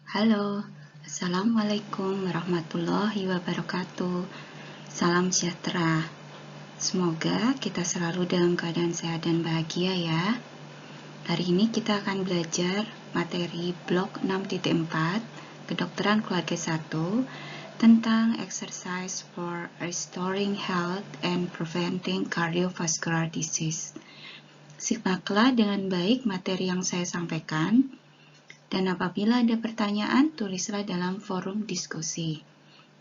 Halo, Assalamualaikum warahmatullahi wabarakatuh. Salam sejahtera. Semoga kita selalu dalam keadaan sehat dan bahagia ya. Hari ini kita akan belajar materi blok 6.4 Kedokteran Keluarga 1 tentang exercise for restoring health and preventing cardiovascular disease. Simaklah dengan baik materi yang saya sampaikan. Dan apabila ada pertanyaan, tulislah dalam forum diskusi.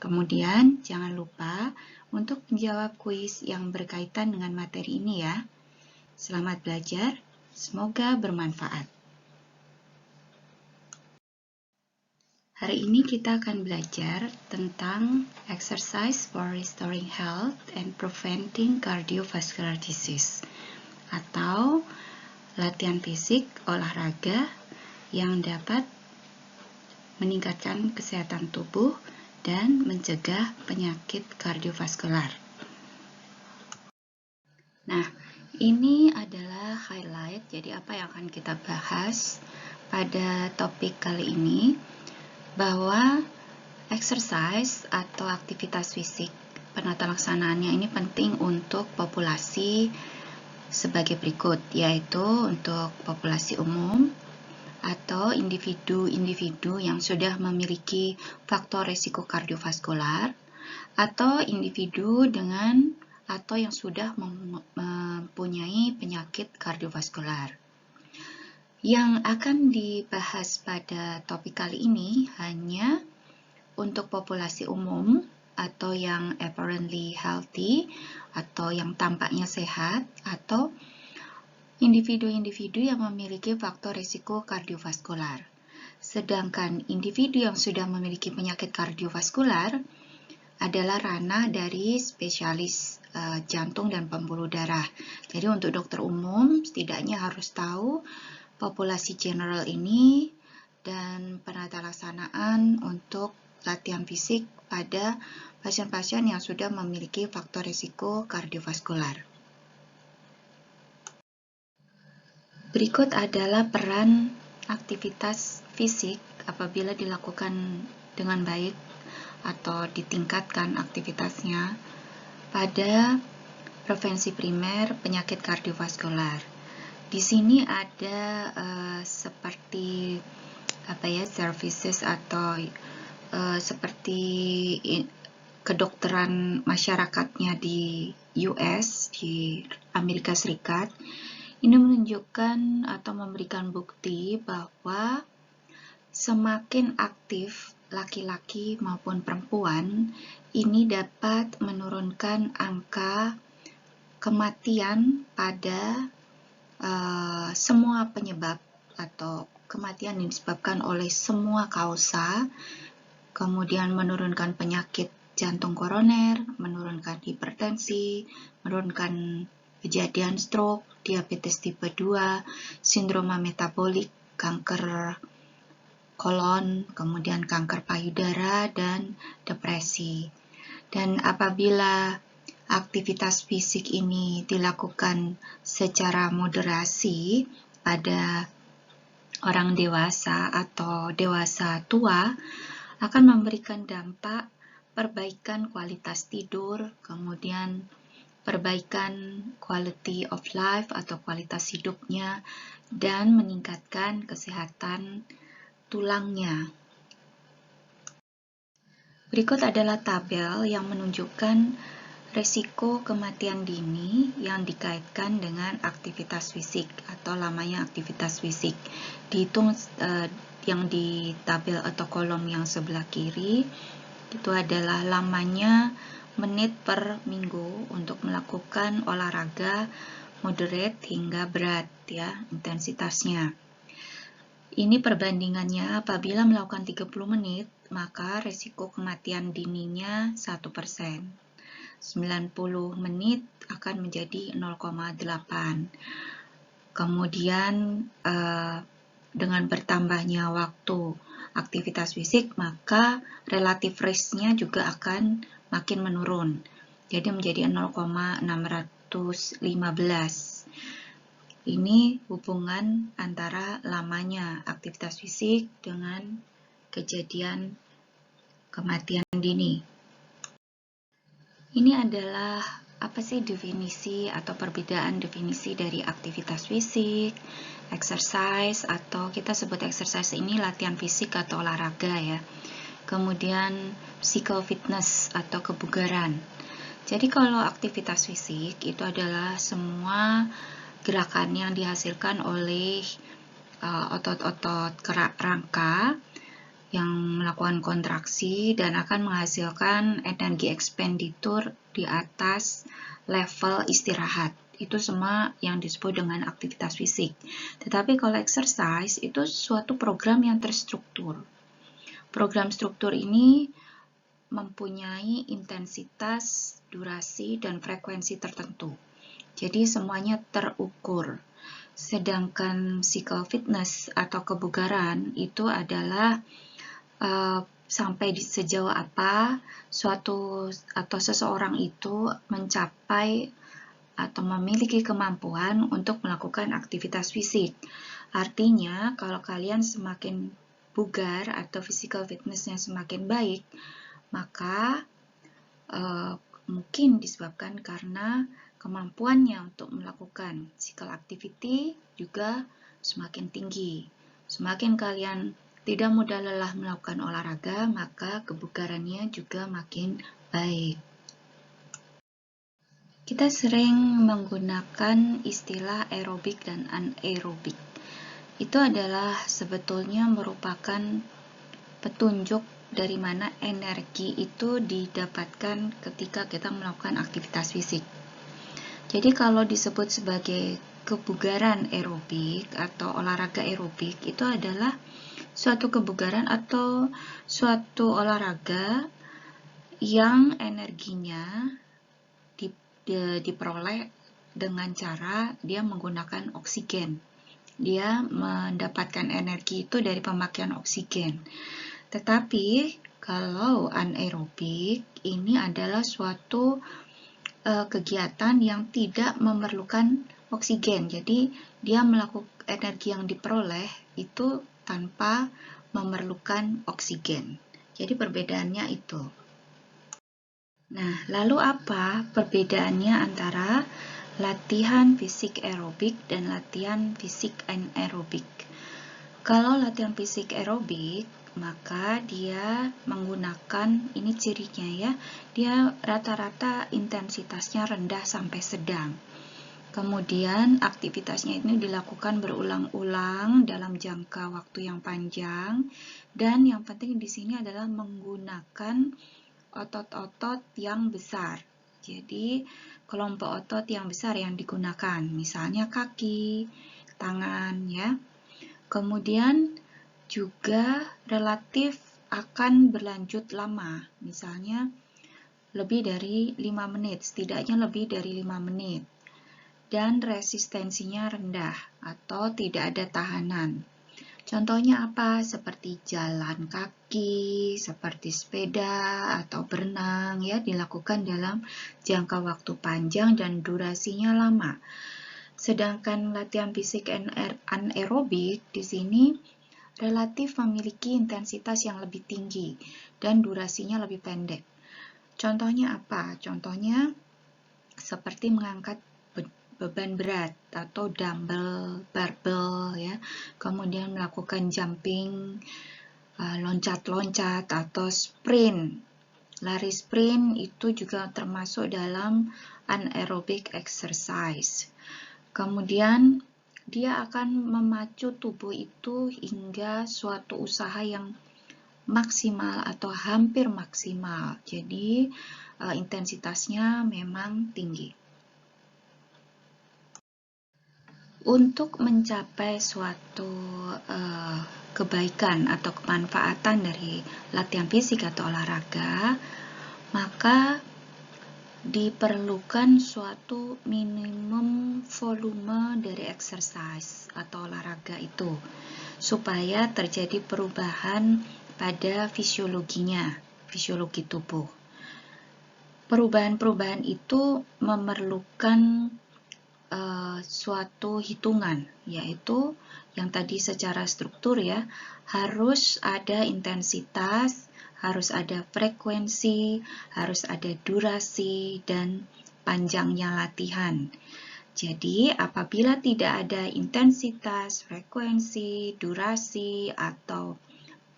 Kemudian, jangan lupa untuk menjawab kuis yang berkaitan dengan materi ini ya. Selamat belajar, semoga bermanfaat. Hari ini kita akan belajar tentang exercise for restoring health and preventing cardiovascular disease, atau latihan fisik olahraga yang dapat meningkatkan kesehatan tubuh dan mencegah penyakit kardiovaskular. Nah, ini adalah highlight, jadi apa yang akan kita bahas pada topik kali ini, bahwa exercise atau aktivitas fisik penata laksanaannya ini penting untuk populasi sebagai berikut, yaitu untuk populasi umum, atau individu-individu yang sudah memiliki faktor risiko kardiovaskular, atau individu dengan atau yang sudah mempunyai penyakit kardiovaskular. Yang akan dibahas pada topik kali ini hanya untuk populasi umum atau yang apparently healthy atau yang tampaknya sehat, atau individu-individu yang memiliki faktor risiko kardiovaskular. Sedangkan individu yang sudah memiliki penyakit kardiovaskular adalah ranah dari spesialis jantung dan pembuluh darah. Jadi untuk dokter umum setidaknya harus tahu populasi general ini dan penata laksanaan untuk latihan fisik pada pasien-pasien yang sudah memiliki faktor risiko kardiovaskular. Berikut adalah peran aktivitas fisik apabila dilakukan dengan baik atau ditingkatkan aktivitasnya pada prevensi primer penyakit kardiovaskular. Di sini ada seperti services atau seperti kedokteran masyarakatnya di US, di Amerika Serikat. Ini menunjukkan atau memberikan bukti bahwa semakin aktif laki-laki maupun perempuan, ini dapat menurunkan angka kematian pada semua penyebab atau kematian yang disebabkan oleh semua kausa, kemudian menurunkan penyakit jantung koroner, menurunkan hipertensi, menurunkan kejadian stroke, diabetes tipe 2, sindroma metabolik, kanker kolon, kemudian kanker payudara, dan depresi. Dan apabila aktivitas fisik ini dilakukan secara moderasi pada orang dewasa atau dewasa tua, akan memberikan dampak perbaikan kualitas tidur, kemudian perbaikan quality of life atau kualitas hidupnya, dan meningkatkan kesehatan tulangnya. Berikut adalah tabel yang menunjukkan resiko kematian dini yang dikaitkan dengan aktivitas fisik atau lamanya aktivitas fisik. Dihitung yang di tabel atau kolom yang sebelah kiri, itu adalah lamanya menit per minggu untuk melakukan olahraga moderate hingga berat ya, intensitasnya. Ini perbandingannya apabila melakukan 30 menit, maka resiko kematian dininya 1%. 90 menit akan menjadi 0,8. Kemudian dengan bertambahnya waktu aktivitas fisik, maka relatif risk-nya juga akan makin menurun. Jadi menjadi 0,615. Ini hubungan antara lamanya aktivitas fisik dengan kejadian kematian dini. Ini adalah apa sih definisi atau perbedaan definisi dari aktivitas fisik, exercise, atau kita sebut exercise ini latihan fisik atau olahraga ya. Kemudian physical fitness atau kebugaran. Jadi kalau aktivitas fisik itu adalah semua gerakan yang dihasilkan oleh otot-otot rangka yang melakukan kontraksi dan akan menghasilkan energi ekspenditur di atas level istirahat. Itu semua yang disebut dengan aktivitas fisik. Tetapi kalau exercise itu suatu program yang terstruktur. Program struktur ini mempunyai intensitas, durasi, dan frekuensi tertentu. Jadi semuanya terukur. Sedangkan physical fitness atau kebugaran itu adalah sampai di sejauh apa suatu atau seseorang itu mencapai atau memiliki kemampuan untuk melakukan aktivitas fisik. Artinya, kalau kalian semakin bugar atau physical fitness-nya semakin baik, maka mungkin disebabkan karena kemampuannya untuk melakukan physical activity juga semakin tinggi. Semakin kalian tidak mudah lelah melakukan olahraga, maka kebugarannya juga makin baik. Kita sering menggunakan istilah aerobik dan anaerobik. Itu adalah sebetulnya merupakan petunjuk dari mana energi itu didapatkan ketika kita melakukan aktivitas fisik. Jadi kalau disebut sebagai kebugaran aerobik atau olahraga aerobik, itu adalah suatu kebugaran atau suatu olahraga yang energinya diperoleh dengan cara dia menggunakan oksigen. Dia mendapatkan energi itu dari pemakaian oksigen. Tetapi kalau anaerobik ini adalah suatu kegiatan yang tidak memerlukan oksigen. Jadi dia melakukan energi yang diperoleh itu tanpa memerlukan oksigen. Jadi perbedaannya itu. Nah, lalu apa perbedaannya antara latihan fisik aerobik dan latihan fisik anaerobik? Kalau latihan fisik aerobik, maka dia menggunakan, ini cirinya ya, dia rata-rata intensitasnya rendah sampai sedang. Kemudian aktivitasnya ini dilakukan berulang-ulang dalam jangka waktu yang panjang, dan yang penting di sini adalah menggunakan otot-otot yang besar. Jadi kelompok otot yang besar yang digunakan, misalnya kaki, tangan ya. Kemudian juga relatif akan berlanjut lama, misalnya lebih dari 5 menit, setidaknya lebih dari 5 menit. Dan resistensinya rendah atau tidak ada tahanan. Contohnya apa? Seperti jalan kaki, seperti sepeda atau berenang ya, dilakukan dalam jangka waktu panjang dan durasinya lama. Sedangkan latihan fisik anaerobik di sini relatif memiliki intensitas yang lebih tinggi dan durasinya lebih pendek. Contohnya apa? Contohnya seperti mengangkat beban berat atau dumbbell, barbel ya. Kemudian melakukan jumping, loncat-loncat atau sprint. Lari sprint itu juga termasuk dalam anaerobic exercise. Kemudian dia akan memacu tubuh itu hingga suatu usaha yang maksimal atau hampir maksimal. Jadi intensitasnya memang tinggi. Untuk mencapai suatu kebaikan atau kemanfaatan dari latihan fisik atau olahraga, maka diperlukan suatu minimum volume dari exercise atau olahraga itu, supaya terjadi perubahan pada fisiologinya, fisiologi tubuh. Perubahan-perubahan itu memerlukan suatu hitungan, yaitu yang tadi secara struktur ya, harus ada intensitas, harus ada frekuensi, harus ada durasi, dan panjangnya latihan. Jadi, apabila tidak ada intensitas, frekuensi, durasi, atau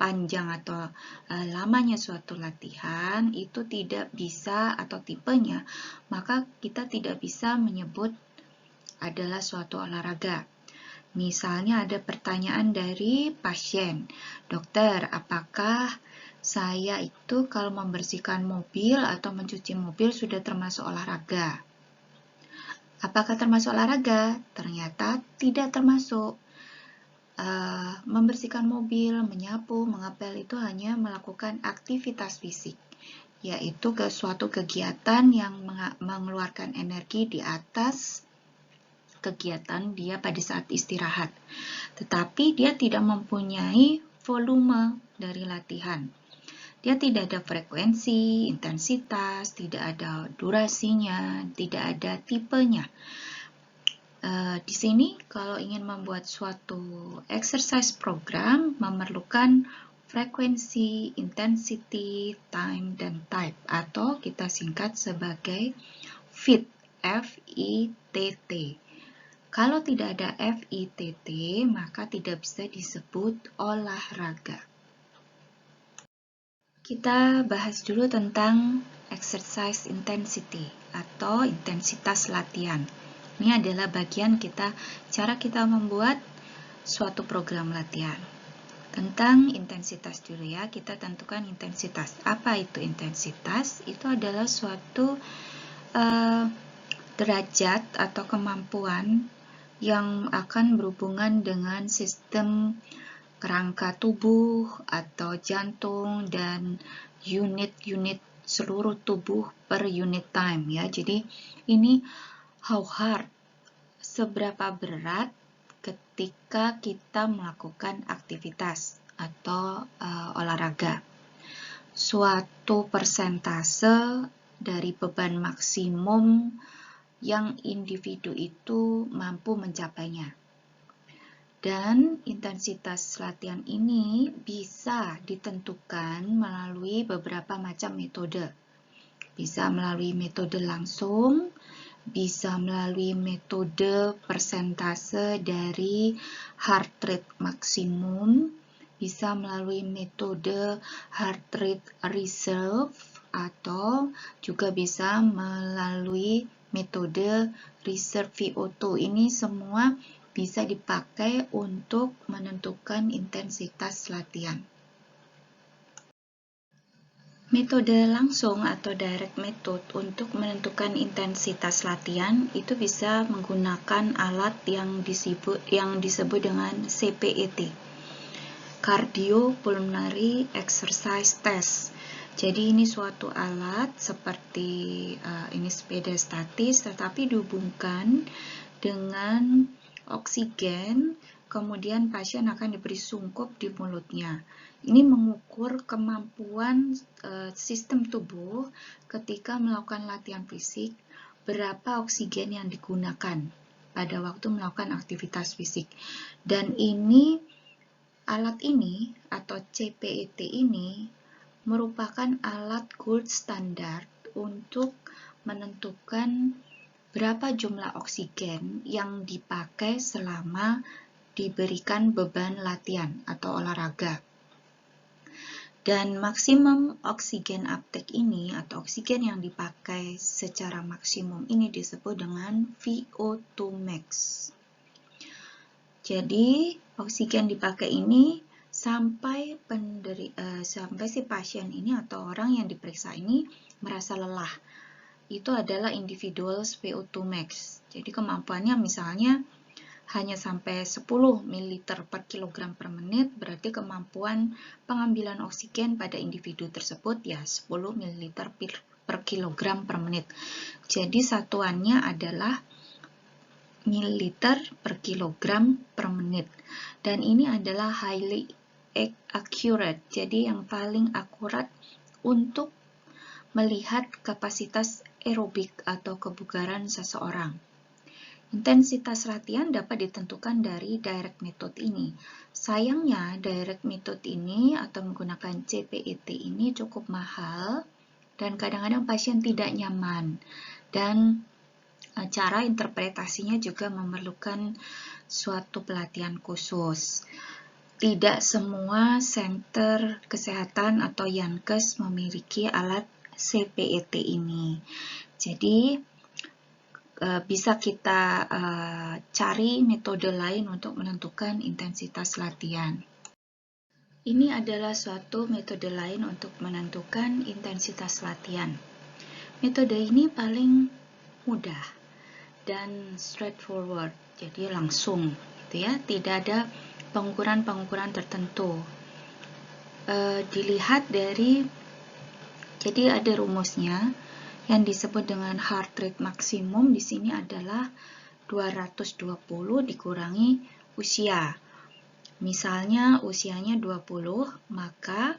panjang atau lamanya suatu latihan, itu tidak bisa atau tipenya, maka kita tidak bisa menyebut adalah suatu olahraga. Misalnya ada pertanyaan dari pasien, "Dokter, apakah saya itu kalau membersihkan mobil atau mencuci mobil sudah termasuk olahraga?" Apakah termasuk olahraga? Ternyata tidak termasuk. Membersihkan mobil, menyapu, mengepel itu hanya melakukan aktivitas fisik, yaitu ke suatu kegiatan yang mengeluarkan energi di atas kegiatan dia pada saat istirahat. Tetapi dia tidak mempunyai volume dari latihan. Dia tidak ada frekuensi, intensitas, tidak ada durasinya, tidak ada tipenya. Di sini kalau ingin membuat suatu exercise program memerlukan frekuensi, intensity, time, dan type, atau kita singkat sebagai FIT, F-I-T-T. Kalau tidak ada FITT, maka tidak bisa disebut olahraga. Kita bahas dulu tentang exercise intensity atau intensitas latihan. Ini adalah bagian cara kita membuat suatu program latihan. Tentang intensitas dulu ya, kita tentukan intensitas. Apa itu intensitas? Itu adalah suatu derajat atau kemampuan yang akan berhubungan dengan sistem kerangka tubuh atau jantung dan unit-unit seluruh tubuh per unit time ya. Jadi ini how hard, seberapa berat ketika kita melakukan aktivitas atau olahraga. Suatu persentase dari beban maksimum yang individu itu mampu mencapainya. Dan intensitas latihan ini bisa ditentukan melalui beberapa macam metode. Bisa melalui metode langsung, bisa melalui metode persentase dari heart rate maksimum, bisa melalui metode heart rate reserve, atau juga bisa melalui metode reserve VO2. Ini semua bisa dipakai untuk menentukan intensitas latihan. Metode langsung atau direct method untuk menentukan intensitas latihan itu bisa menggunakan alat yang disebut dengan CPET, Cardiopulmonary Exercise Test. Jadi ini suatu alat seperti ini sepeda statis, tetapi dihubungkan dengan oksigen, kemudian pasien akan diberi sungkup di mulutnya. Ini mengukur kemampuan sistem tubuh ketika melakukan latihan fisik, berapa oksigen yang digunakan pada waktu melakukan aktivitas fisik. Dan alat ini atau CPET ini merupakan alat gold standard untuk menentukan berapa jumlah oksigen yang dipakai selama diberikan beban latihan atau olahraga. Dan maksimum oksigen uptake ini atau oksigen yang dipakai secara maksimum ini disebut dengan VO2 max. Jadi oksigen dipakai ini sampai si pasien ini atau orang yang diperiksa ini merasa lelah. Itu adalah individual VO2 max. Jadi kemampuannya misalnya hanya sampai 10 ml per kilogram per menit, berarti kemampuan pengambilan oksigen pada individu tersebut ya 10 ml per kilogram per menit. Jadi satuannya adalah mililiter per kilogram per menit. Dan ini adalah highly accurate, jadi yang paling akurat untuk melihat kapasitas aerobik atau kebugaran seseorang. Intensitas latihan dapat ditentukan dari direct method ini. Sayangnya, direct method ini atau menggunakan CPET ini cukup mahal dan kadang-kadang pasien tidak nyaman. Dan cara interpretasinya juga memerlukan suatu pelatihan khusus. Tidak semua center kesehatan atau Yankes memiliki alat CPET ini. Jadi, bisa kita cari metode lain untuk menentukan intensitas latihan. Ini adalah suatu metode lain untuk menentukan intensitas latihan. Metode ini paling mudah dan straightforward, jadi langsung, gitu ya. Tidak ada pengukuran-pengukuran tertentu. Dilihat dari, jadi ada rumusnya. Yang disebut dengan heart rate maksimum di sini adalah 220 dikurangi usia. Misalnya usianya 20, maka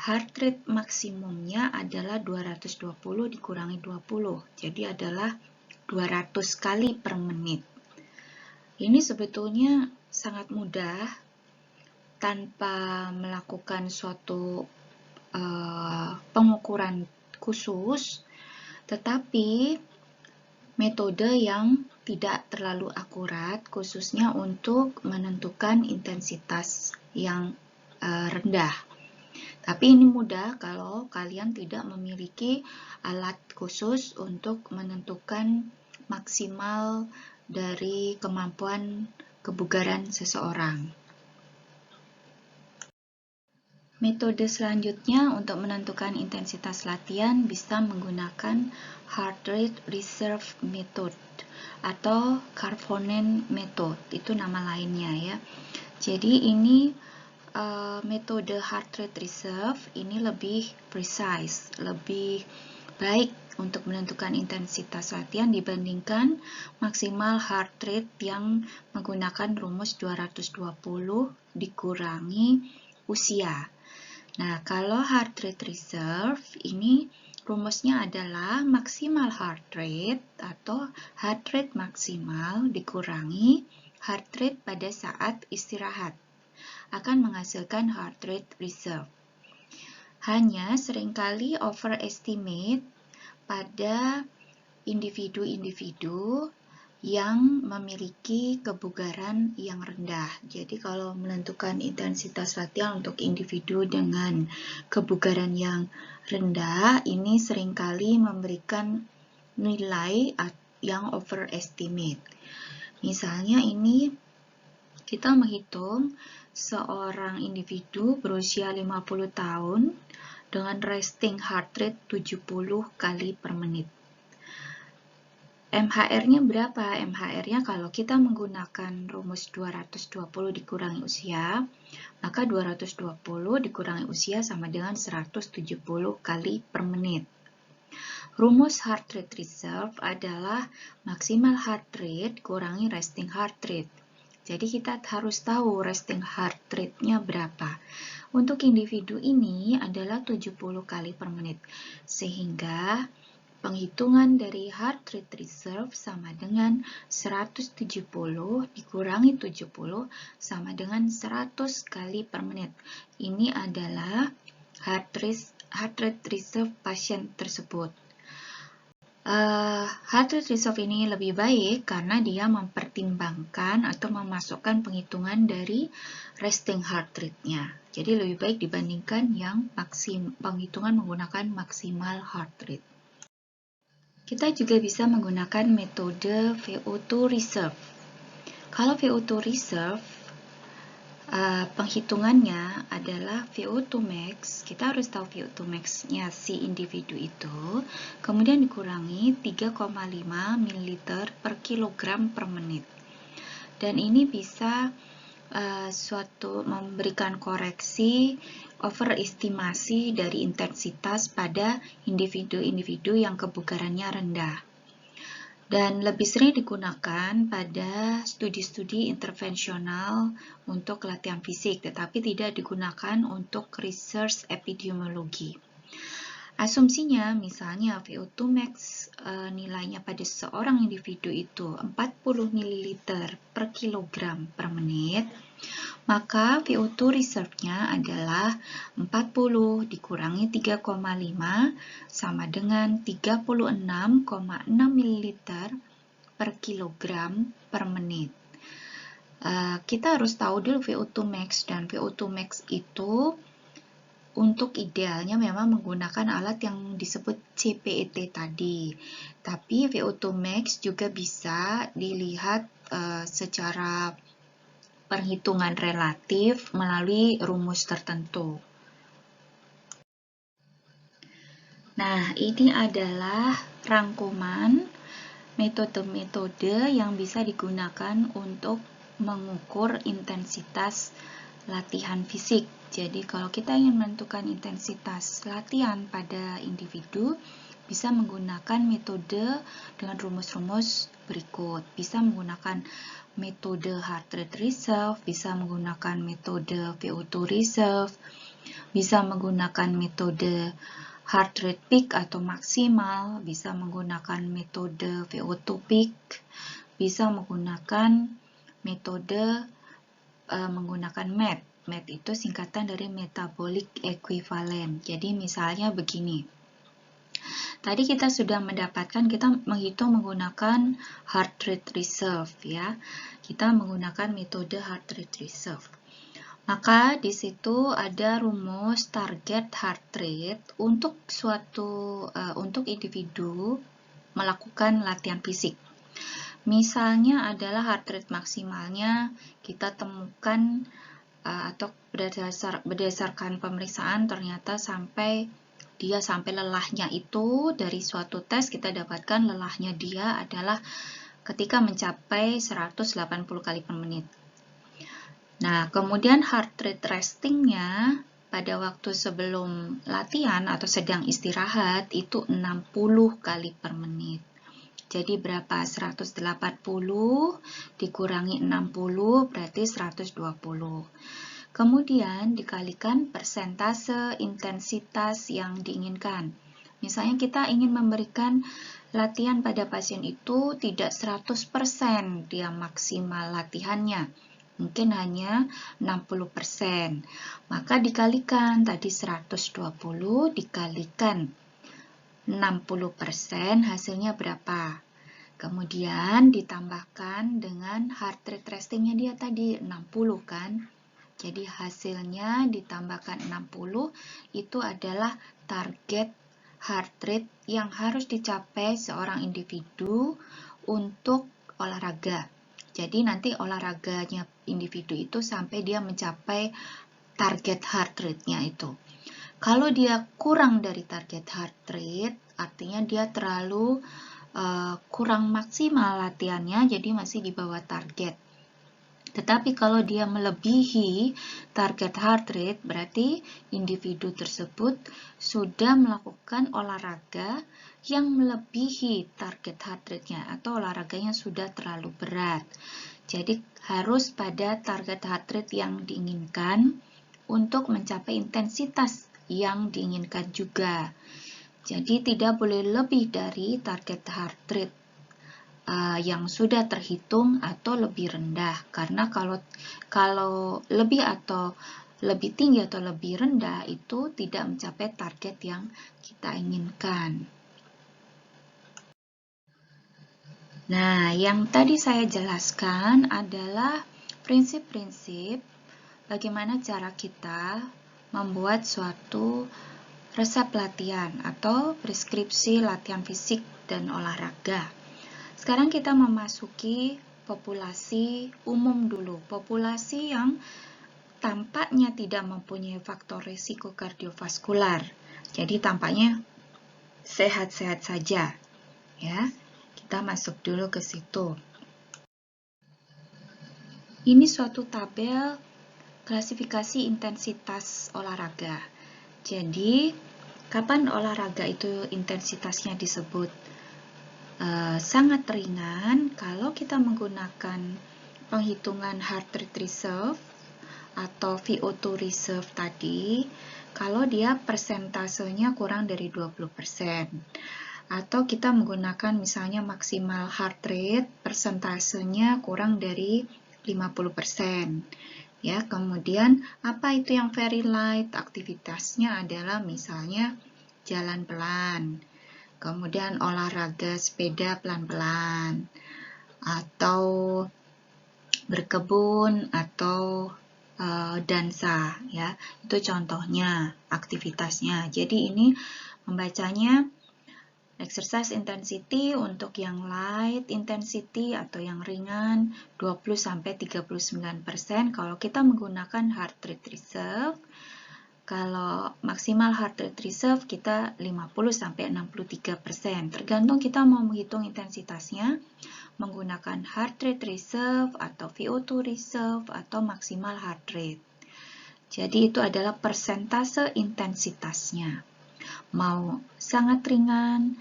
heart rate maksimumnya adalah 220 dikurangi 20. Jadi adalah 200 kali per menit. Ini sebetulnya sangat mudah tanpa melakukan suatu pengukuran khusus, tetapi metode yang tidak terlalu akurat, khususnya untuk menentukan intensitas yang rendah. Tapi ini mudah kalau kalian tidak memiliki alat khusus untuk menentukan maksimal dari kemampuan kebugaran seseorang. Metode selanjutnya untuk menentukan intensitas latihan bisa menggunakan heart rate reserve method atau Karvonen method, itu nama lainnya ya. Jadi ini metode heart rate reserve ini lebih precise, lebih baik untuk menentukan intensitas latihan dibandingkan maksimal heart rate yang menggunakan rumus 220 dikurangi usia. Nah, kalau heart rate reserve ini rumusnya adalah maksimal heart rate atau heart rate maksimal dikurangi heart rate pada saat istirahat akan menghasilkan heart rate reserve. Hanya seringkali overestimate pada individu-individu yang memiliki kebugaran yang rendah. Jadi kalau menentukan intensitas latihan untuk individu dengan kebugaran yang rendah, ini seringkali memberikan nilai yang overestimate. Misalnya ini kita menghitung seorang individu berusia 50 tahun dengan resting heart rate 70 kali per menit. MHR-nya berapa? MHR-nya kalau kita menggunakan rumus 220 dikurangi usia, maka 220 dikurangi usia sama dengan 170 kali per menit. Rumus heart rate reserve adalah maksimal heart rate kurangi resting heart rate. Jadi kita harus tahu resting heart rate-nya berapa. Untuk individu ini adalah 70 kali per menit. Sehingga penghitungan dari heart rate reserve sama dengan 170 dikurangi 70 sama dengan 100 kali per menit. Ini adalah heart rate reserve pasien tersebut. Heart rate reserve ini lebih baik karena dia mempertimbangkan atau memasukkan penghitungan dari resting heart rate-nya. Jadi lebih baik dibandingkan yang penghitungan menggunakan maksimal heart rate. Kita juga bisa menggunakan metode VO2 reserve. Kalau VO2 reserve, penghitungannya adalah VO2 max, kita harus tahu VO2 max-nya si individu itu, kemudian dikurangi 3,5 ml per kilogram per menit. Dan ini bisa memberikan koreksi overestimasi dari intensitas pada individu-individu yang kebugarannya rendah. Dan lebih sering digunakan pada studi-studi intervensional untuk latihan fisik, tetapi tidak digunakan untuk research epidemiologi. Asumsinya misalnya VO2 max nilainya pada seorang individu itu 40 ml per kilogram per menit, maka VO2 reserve-nya adalah 40 dikurangi 3,5 sama dengan 36,6 ml per kilogram per menit. Kita harus tahu dulu VO2 max, dan VO2 max itu untuk idealnya memang menggunakan alat yang disebut CPET tadi. Tapi VO2 max juga bisa dilihat secara perhitungan relatif melalui rumus tertentu. Nah, ini adalah rangkuman metode-metode yang bisa digunakan untuk mengukur intensitas latihan fisik. Jadi kalau kita ingin menentukan intensitas latihan pada individu, bisa menggunakan metode dengan rumus-rumus berikut. Bisa menggunakan metode heart rate reserve, bisa menggunakan metode VO2 reserve, bisa menggunakan metode heart rate peak atau maksimal, bisa menggunakan metode VO2 peak, bisa menggunakan metode menggunakan MET. MET itu singkatan dari metabolic equivalent. Jadi misalnya begini. Tadi kita sudah mendapatkan, kita menghitung menggunakan heart rate reserve ya. Kita menggunakan metode heart rate reserve. Maka di situ ada rumus target heart rate untuk untuk individu melakukan latihan fisik. Misalnya adalah heart rate maksimalnya kita temukan atau berdasarkan pemeriksaan ternyata dia sampai lelahnya itu dari suatu tes kita dapatkan lelahnya dia adalah ketika mencapai 180 kali per menit. Nah, kemudian heart rate restingnya pada waktu sebelum latihan atau sedang istirahat itu 60 kali per menit. Jadi berapa? 180 dikurangi 60 berarti 120. Kemudian dikalikan persentase intensitas yang diinginkan. Misalnya kita ingin memberikan latihan pada pasien itu tidak 100% dia maksimal latihannya. Mungkin hanya 60%. Maka dikalikan tadi 120 dikalikan 60% hasilnya berapa? Kemudian ditambahkan dengan heart rate restingnya dia tadi 60 kan? Jadi hasilnya ditambahkan 60 itu adalah target heart rate yang harus dicapai seorang individu untuk olahraga. Jadi nanti olahraganya individu itu sampai dia mencapai target heart rate-nya itu. Kalau dia kurang dari target heart rate, artinya dia terlalu kurang maksimal latihannya, jadi masih di bawah target. Tetapi kalau dia melebihi target heart rate, berarti individu tersebut sudah melakukan olahraga yang melebihi target heart rate-nya atau olahraganya sudah terlalu berat. Jadi harus pada target heart rate yang diinginkan untuk mencapai intensitas yang diinginkan juga. Jadi tidak boleh lebih dari target heart rate yang sudah terhitung atau lebih rendah. Karena kalau lebih atau lebih tinggi atau lebih rendah itu tidak mencapai target yang kita inginkan. Nah, yang tadi saya jelaskan adalah prinsip-prinsip bagaimana cara kita membuat suatu resep latihan atau preskripsi latihan fisik dan olahraga. Sekarang kita memasuki populasi umum dulu, populasi yang tampaknya tidak mempunyai faktor risiko kardiovaskular. Jadi tampaknya sehat-sehat saja. Ya, kita masuk dulu ke situ. Ini suatu tabel klasifikasi intensitas olahraga. Jadi, kapan olahraga itu intensitasnya disebut sangat ringan? Kalau kita menggunakan penghitungan heart rate reserve atau VO2 reserve tadi, kalau dia persentasenya kurang dari 20%. Atau kita menggunakan misalnya maksimal heart rate, persentasenya kurang dari 50%. Ya, kemudian apa itu yang very light? Aktivitasnya adalah misalnya jalan pelan, kemudian olahraga sepeda pelan-pelan, atau berkebun, atau dansa, ya. Itu contohnya aktivitasnya. Jadi ini membacanya exercise intensity untuk yang light intensity atau yang ringan 20-39%. Kalau kita menggunakan heart rate reserve, kalau maksimal heart rate reserve kita 50-63%. Tergantung kita mau menghitung intensitasnya menggunakan heart rate reserve atau VO2 reserve atau maksimal heart rate. Jadi itu adalah persentase intensitasnya. Mau sangat ringan,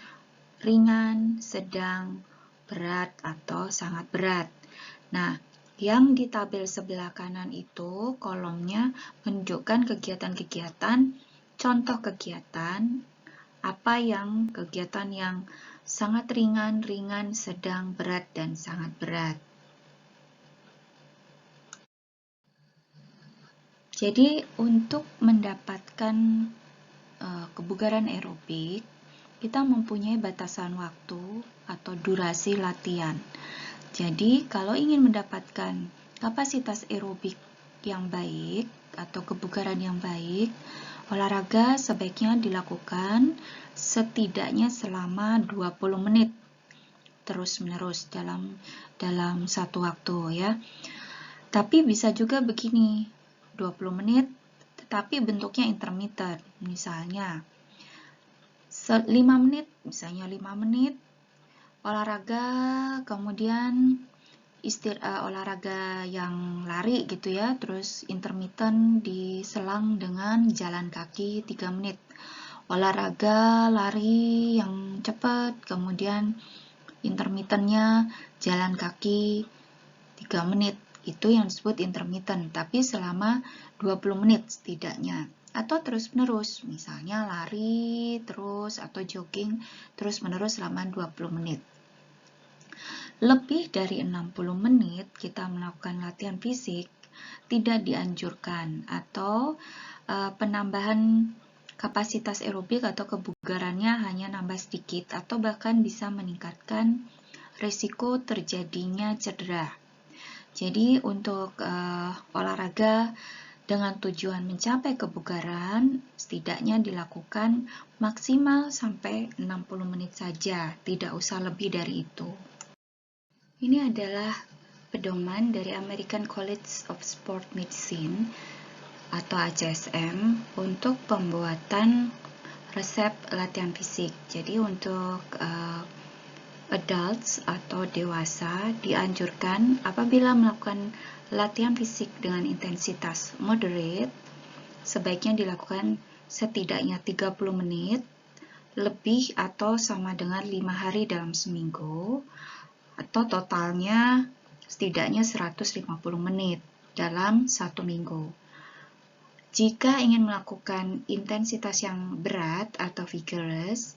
sedang, berat, atau sangat berat. Nah, yang di tabel sebelah kanan itu kolomnya menunjukkan kegiatan-kegiatan, contoh kegiatan, kegiatan yang sangat ringan, sedang, berat, dan sangat berat. Jadi untuk mendapatkan kebugaran aerobik, kita mempunyai batasan waktu atau durasi latihan. Jadi kalau ingin mendapatkan kapasitas aerobik yang baik atau kebugaran yang baik, olahraga sebaiknya dilakukan setidaknya selama 20 menit terus-menerus dalam satu waktu, ya. Tapi bisa juga begini, 20 menit tetapi bentuknya intermittent. Misalnya 5 menit, olahraga, kemudian olahraga yang lari gitu ya, terus intermittent diselang dengan jalan kaki 3 menit. Olahraga lari yang cepat, kemudian intermittentnya jalan kaki 3 menit. Itu yang disebut intermittent, tapi selama 20 menit setidaknya. Atau terus-menerus, misalnya lari terus atau jogging terus-menerus selama 20 menit. Lebih dari 60 menit kita melakukan latihan fisik tidak dianjurkan, atau penambahan kapasitas aerobik atau kebugarannya hanya nambah sedikit atau bahkan bisa meningkatkan risiko terjadinya cedera. Jadi untuk olahraga dengan tujuan mencapai kebugaran, setidaknya dilakukan maksimal sampai 60 menit saja, tidak usah lebih dari itu. Ini adalah pedoman dari American College of Sport Medicine atau ACSM untuk pembuatan resep latihan fisik. Jadi untuk adults atau dewasa dianjurkan apabila melakukan latihan fisik dengan intensitas moderate, sebaiknya dilakukan setidaknya 30 menit, lebih atau sama dengan 5 hari dalam seminggu, atau totalnya setidaknya 150 menit dalam 1 minggu. Jika ingin melakukan intensitas yang berat atau vigorous,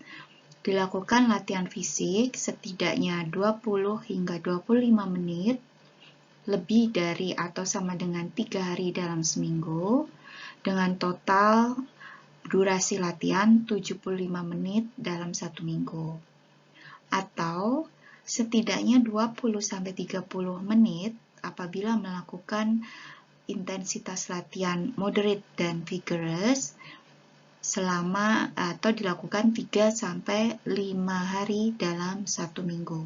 dilakukan latihan fisik setidaknya 20 hingga 25 menit, lebih dari atau sama dengan 3 hari dalam seminggu, dengan total durasi latihan 75 menit dalam 1 minggu. Atau setidaknya 20-30 menit apabila melakukan intensitas latihan moderate dan vigorous selama atau dilakukan 3-5 hari dalam 1 minggu.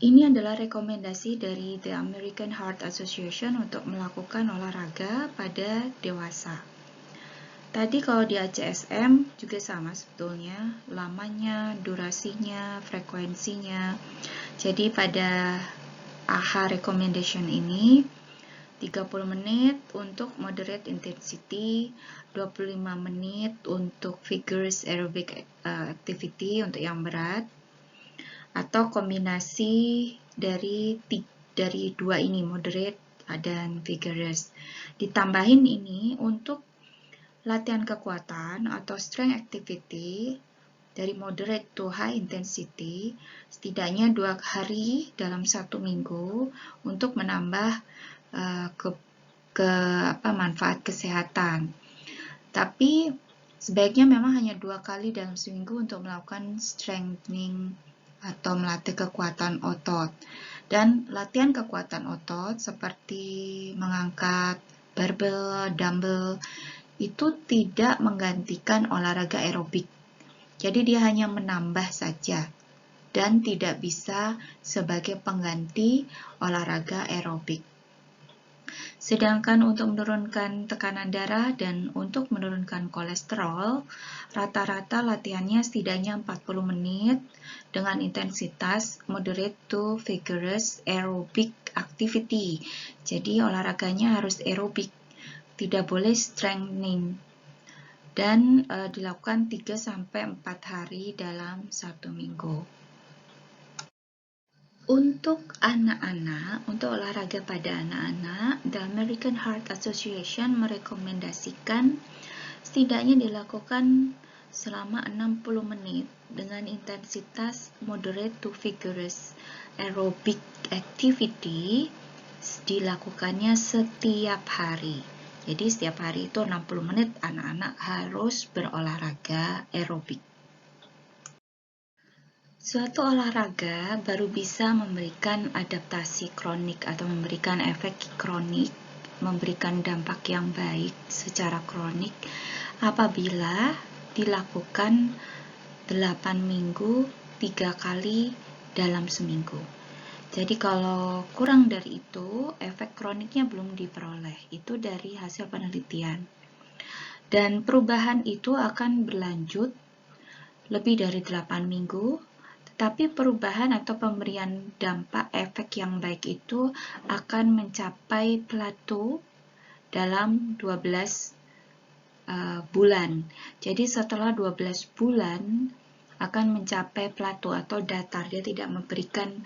Ini adalah rekomendasi dari The American Heart Association untuk melakukan olahraga pada dewasa. Tadi kalau di ACSM juga sama sebetulnya, lamanya, durasinya, frekuensinya. Jadi pada AHA recommendation ini 30 menit untuk moderate intensity, 25 menit untuk vigorous aerobic activity untuk yang berat, atau kombinasi dari dua ini, moderate dan vigorous. Ditambahin ini untuk latihan kekuatan atau strength activity dari moderate to high intensity setidaknya 2 hari dalam 1 minggu untuk menambah manfaat kesehatan. Tapi sebaiknya memang hanya 2 kali dalam seminggu untuk melakukan strengthening atau melatih kekuatan otot. Dan latihan kekuatan otot seperti mengangkat barbel, dumbbell, itu tidak menggantikan olahraga aerobik. Jadi dia hanya menambah saja dan tidak bisa sebagai pengganti olahraga aerobik. Sedangkan untuk menurunkan tekanan darah dan untuk menurunkan kolesterol, rata-rata latihannya setidaknya 40 menit dengan intensitas moderate to vigorous aerobic activity. Jadi olahraganya harus aerobik, tidak boleh strengthening. Dan dilakukan 3-4 hari dalam 1 minggu. Untuk anak-anak, untuk olahraga pada anak-anak, The American Heart Association merekomendasikan setidaknya dilakukan selama 60 menit dengan intensitas moderate to vigorous aerobic activity dilakukannya setiap hari. Jadi setiap hari itu 60 menit anak-anak harus berolahraga aerobik. Suatu olahraga baru bisa memberikan adaptasi kronik atau memberikan efek kronik, memberikan dampak yang baik secara kronik apabila dilakukan 8 minggu 3 kali dalam seminggu. Jadi kalau kurang dari itu, efek kroniknya belum diperoleh. Itu dari hasil penelitian. Dan perubahan itu akan berlanjut lebih dari 8 minggu, tetapi perubahan atau pemberian dampak efek yang baik itu akan mencapai plateau dalam 12 bulan. Jadi setelah 12 bulan akan mencapai plateau atau datar, dia tidak memberikan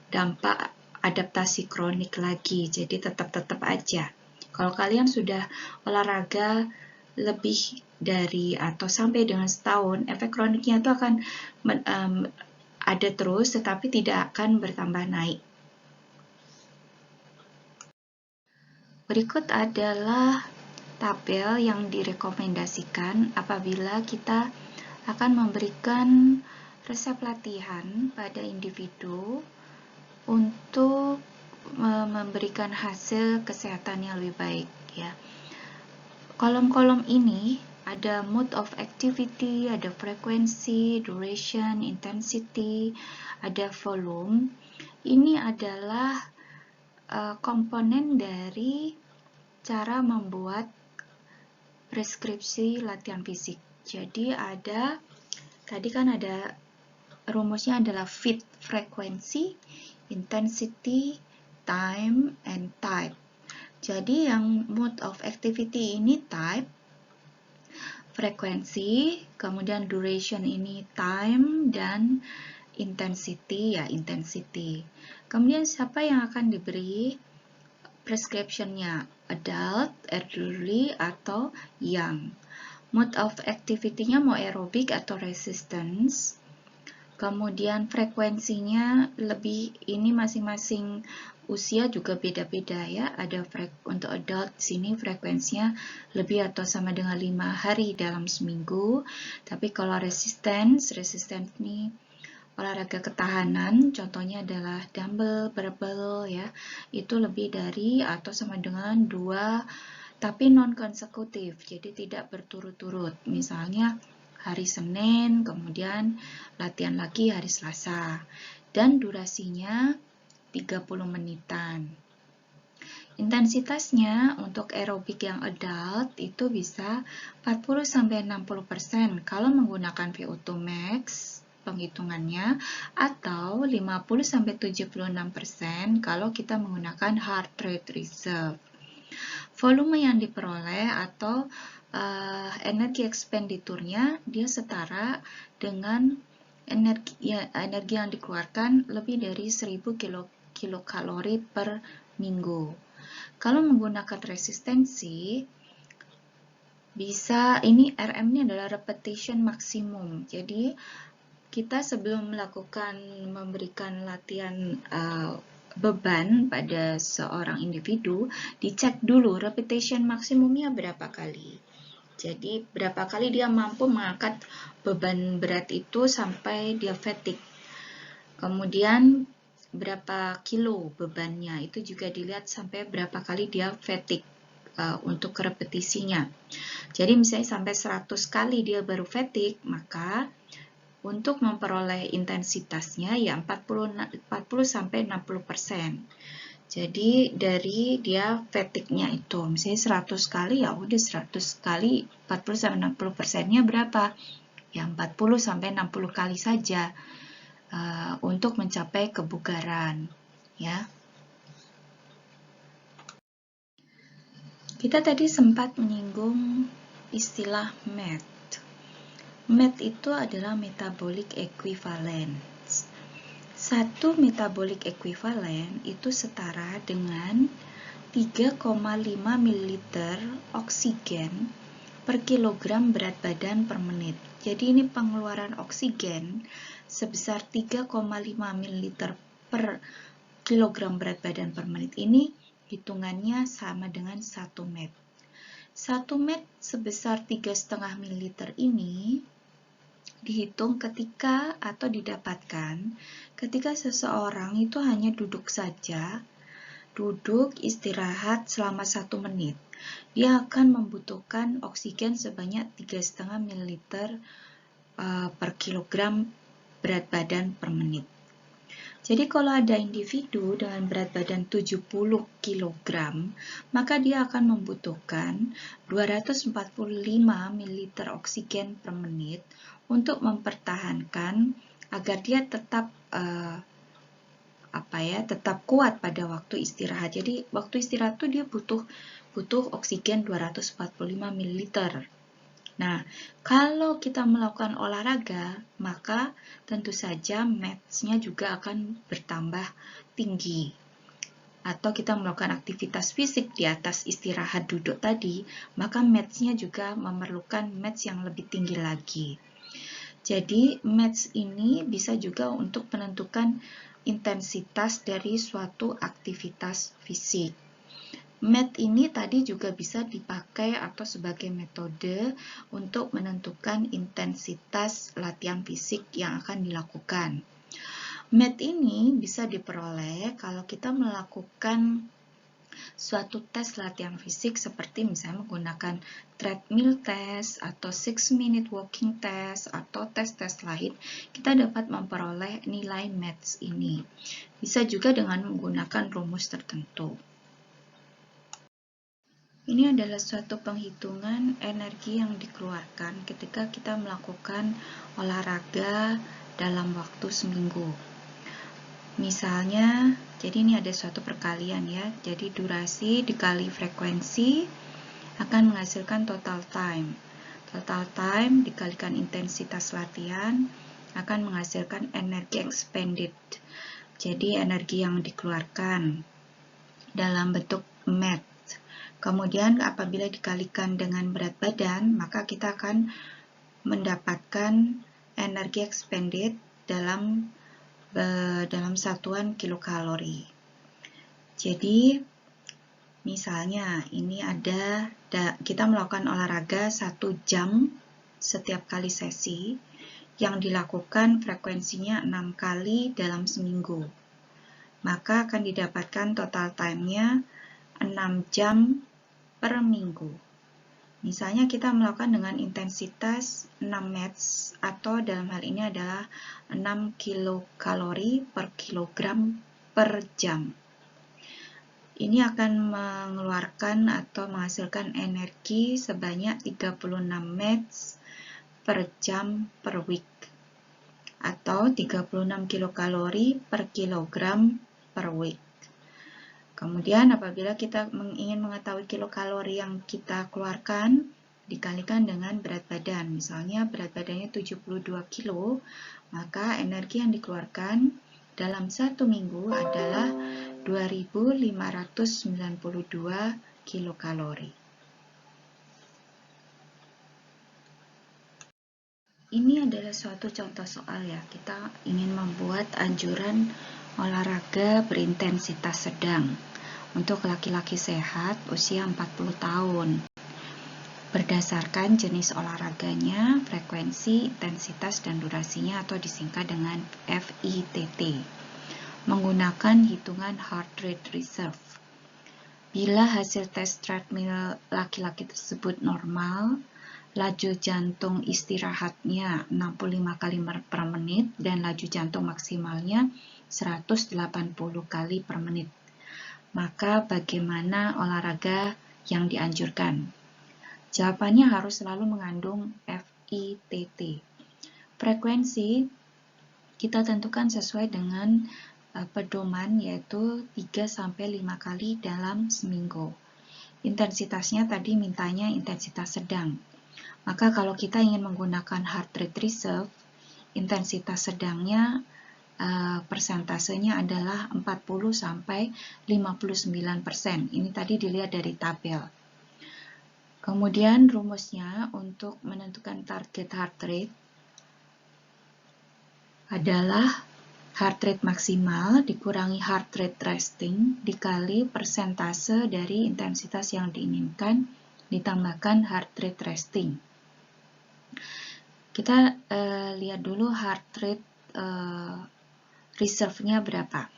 dampak adaptasi kronik lagi, jadi tetap aja. Kalau kalian sudah olahraga lebih dari atau sampai dengan setahun, efek kroniknya itu akan ada terus, tetapi tidak akan bertambah naik. Berikut adalah tabel yang direkomendasikan apabila kita akan memberikan resep latihan pada individu untuk memberikan hasil kesehatan yang lebih baik, ya. Kolom-kolom ini ada mode of activity, ada frekuensi, duration, intensity, ada volume. Ini adalah komponen dari cara membuat preskripsi latihan fisik. Jadi tadi kan ada rumusnya adalah fit, frekuensi, intensity, time, and type. Jadi yang mode of activity ini type, frekuensi, kemudian duration ini time, dan intensity ya intensity. Kemudian siapa yang akan diberi prescription-nya? Adult, elderly, atau young. Mode of activity-nya mau aerobik atau resistance. Kemudian frekuensinya lebih, ini masing-masing usia juga beda-beda ya. Ada untuk adult sini frekuensinya lebih atau sama dengan 5 hari dalam seminggu. Tapi kalau resistance ini olahraga ketahanan, contohnya adalah dumbbell, barbell ya. Itu lebih dari atau sama dengan 2 tapi non konsekutif. Jadi tidak berturut-turut. Misalnya hari Senin, kemudian latihan lagi hari Selasa. Dan durasinya 30 menitan. Intensitasnya untuk aerobik yang adult itu bisa 40-60% kalau menggunakan VO2 max penghitungannya, atau 50-76% kalau kita menggunakan heart rate reserve. Volume yang diperoleh atau energi ekspenditurnya dia setara dengan energi yang dikeluarkan lebih dari 1000 kilokalori per minggu. Kalau menggunakan resistensi, bisa, ini RM-nya adalah repetition maksimum. Jadi, kita sebelum memberikan latihan beban pada seorang individu, dicek dulu repetition maksimumnya berapa kali. Jadi, berapa kali dia mampu mengangkat beban berat itu sampai dia fatigue. Kemudian, berapa kilo bebannya, itu juga dilihat sampai berapa kali dia fatigue untuk repetisinya. Jadi, misalnya sampai 100 kali dia baru fatigue, maka untuk memperoleh intensitasnya ya 40-60%. Jadi dari dia fatigue-nya itu, misalnya 100 kali, ya udah 100 kali 40-60%-nya berapa? Ya 40-60 kali saja untuk mencapai kebugaran. Ya. Kita tadi sempat menyinggung istilah MET. MET itu adalah metabolic equivalence. Satu metabolic equivalent itu setara dengan 3,5 ml oksigen per kilogram berat badan per menit. Jadi ini pengeluaran oksigen sebesar 3,5 ml per kilogram berat badan per menit. Ini hitungannya sama dengan 1 MET. 1 MET sebesar 3,5 ml ini dihitung ketika atau didapatkan ketika seseorang itu hanya duduk saja, duduk istirahat selama 1 menit. Dia akan membutuhkan oksigen sebanyak 3,5 ml per kilogram berat badan per menit. Jadi kalau ada individu dengan berat badan 70 kg, maka dia akan membutuhkan 245 ml oksigen per menit untuk mempertahankan agar dia tetap tetap kuat pada waktu istirahat. Jadi waktu istirahat itu dia butuh oksigen 245 ml. Nah, kalau kita melakukan olahraga, maka tentu saja MET-nya juga akan bertambah tinggi. Atau kita melakukan aktivitas fisik di atas istirahat duduk tadi, maka MET-nya juga memerlukan MET yang lebih tinggi lagi. Jadi, MET ini bisa juga untuk menentukan intensitas dari suatu aktivitas fisik. MET ini tadi juga bisa dipakai atau sebagai metode untuk menentukan intensitas latihan fisik yang akan dilakukan. MET ini bisa diperoleh kalau kita melakukan suatu tes latihan fisik seperti misalnya menggunakan treadmill test atau 6-minute walking test atau tes-tes lain, kita dapat memperoleh nilai MET ini. Bisa juga dengan menggunakan rumus tertentu. Ini adalah suatu penghitungan energi yang dikeluarkan ketika kita melakukan olahraga dalam waktu seminggu. Misalnya, jadi ini ada suatu perkalian ya. Jadi durasi dikali frekuensi akan menghasilkan total time. Total time dikalikan intensitas latihan akan menghasilkan energi expended. Jadi energi yang dikeluarkan dalam bentuk MET. Kemudian apabila dikalikan dengan berat badan, maka kita akan mendapatkan energi expended dalam satuan kilokalori. Jadi, misalnya ini kita melakukan olahraga 1 jam setiap kali sesi yang dilakukan frekuensinya 6 kali dalam seminggu. Maka akan didapatkan total time-nya 6 jam per minggu. Misalnya kita melakukan dengan intensitas 6 MET atau dalam hal ini adalah 6 kilokalori per kilogram per jam. Ini akan mengeluarkan atau menghasilkan energi sebanyak 36 MET per jam per week atau 36 kilokalori per kilogram per week. Kemudian apabila kita ingin mengetahui kilokalori yang kita keluarkan, dikalikan dengan berat badan. Misalnya berat badannya 72 kilo, maka energi yang dikeluarkan dalam satu minggu adalah 2592 kilokalori. Ini adalah suatu contoh soal ya, kita ingin membuat anjuran olahraga berintensitas sedang untuk laki-laki sehat usia 40 tahun. Berdasarkan jenis olahraganya, frekuensi, intensitas, dan durasinya atau disingkat dengan FITT. Menggunakan hitungan heart rate reserve. Bila hasil tes treadmill laki-laki tersebut normal, laju jantung istirahatnya 65 kali per menit dan laju jantung maksimalnya 180 kali per menit. Maka bagaimana olahraga yang dianjurkan? Jawabannya harus selalu mengandung FITT. Frekuensi kita tentukan sesuai dengan pedoman, yaitu 3-5 kali dalam seminggu. Intensitasnya tadi mintanya intensitas sedang. Maka kalau kita ingin menggunakan heart rate reserve, intensitas sedangnya persentasenya adalah 40-59%. Ini tadi dilihat dari tabel. Kemudian rumusnya untuk menentukan target heart rate adalah heart rate maksimal dikurangi heart rate resting dikali persentase dari intensitas yang diinginkan ditambahkan heart rate resting. Kita lihat dulu heart rate reserve-nya berapa.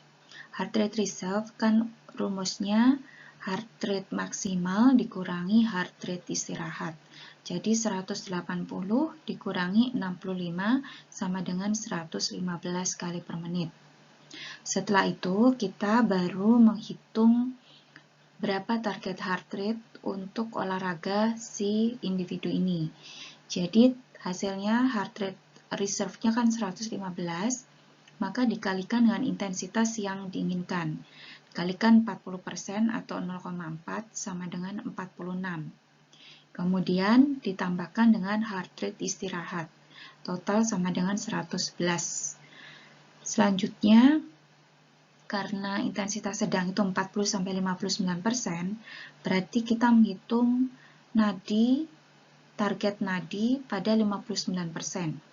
Heart rate reserve kan rumusnya heart rate maksimal dikurangi heart rate istirahat. Jadi 180 dikurangi 65 sama dengan 115 kali per menit. Setelah itu kita baru menghitung berapa target heart rate untuk olahraga si individu ini. Jadi hasilnya heart rate reserve-nya kan 115, maka dikalikan dengan intensitas yang diinginkan. Kalikan 40% atau 0,4 sama dengan 46. Kemudian ditambahkan dengan heart rate istirahat. Total sama dengan 111. Selanjutnya, karena intensitas sedang itu 40-59%, berarti kita menghitung target nadi pada 59%.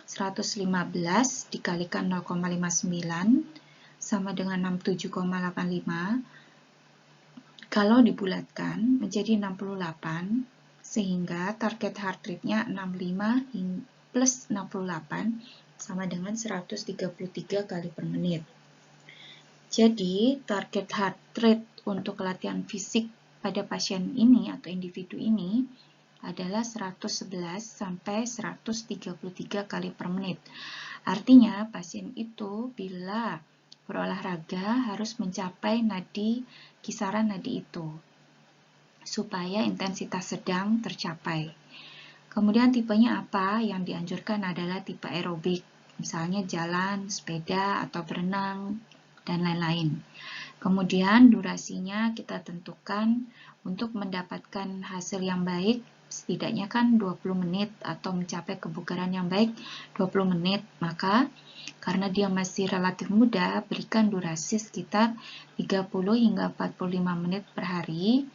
115 dikalikan 0,59 sama dengan 67,85. Kalau dibulatkan menjadi 68, sehingga target heart rate-nya 65 plus 68 sama dengan 133 kali per menit. Jadi, target heart rate untuk latihan fisik pada pasien ini atau individu ini adalah 111 sampai 133 kali per menit. Artinya, pasien itu bila berolahraga harus mencapai kisaran nadi itu supaya intensitas sedang tercapai. Kemudian tipenya apa? Yang dianjurkan adalah tipe aerobik, misalnya jalan, sepeda, atau berenang, dan lain-lain. Kemudian durasinya kita tentukan untuk mendapatkan hasil yang baik, setidaknya kan 20 menit atau mencapai kebugaran yang baik 20 menit. Maka karena dia masih relatif muda, berikan durasi sekitar 30 hingga 45 menit per hari.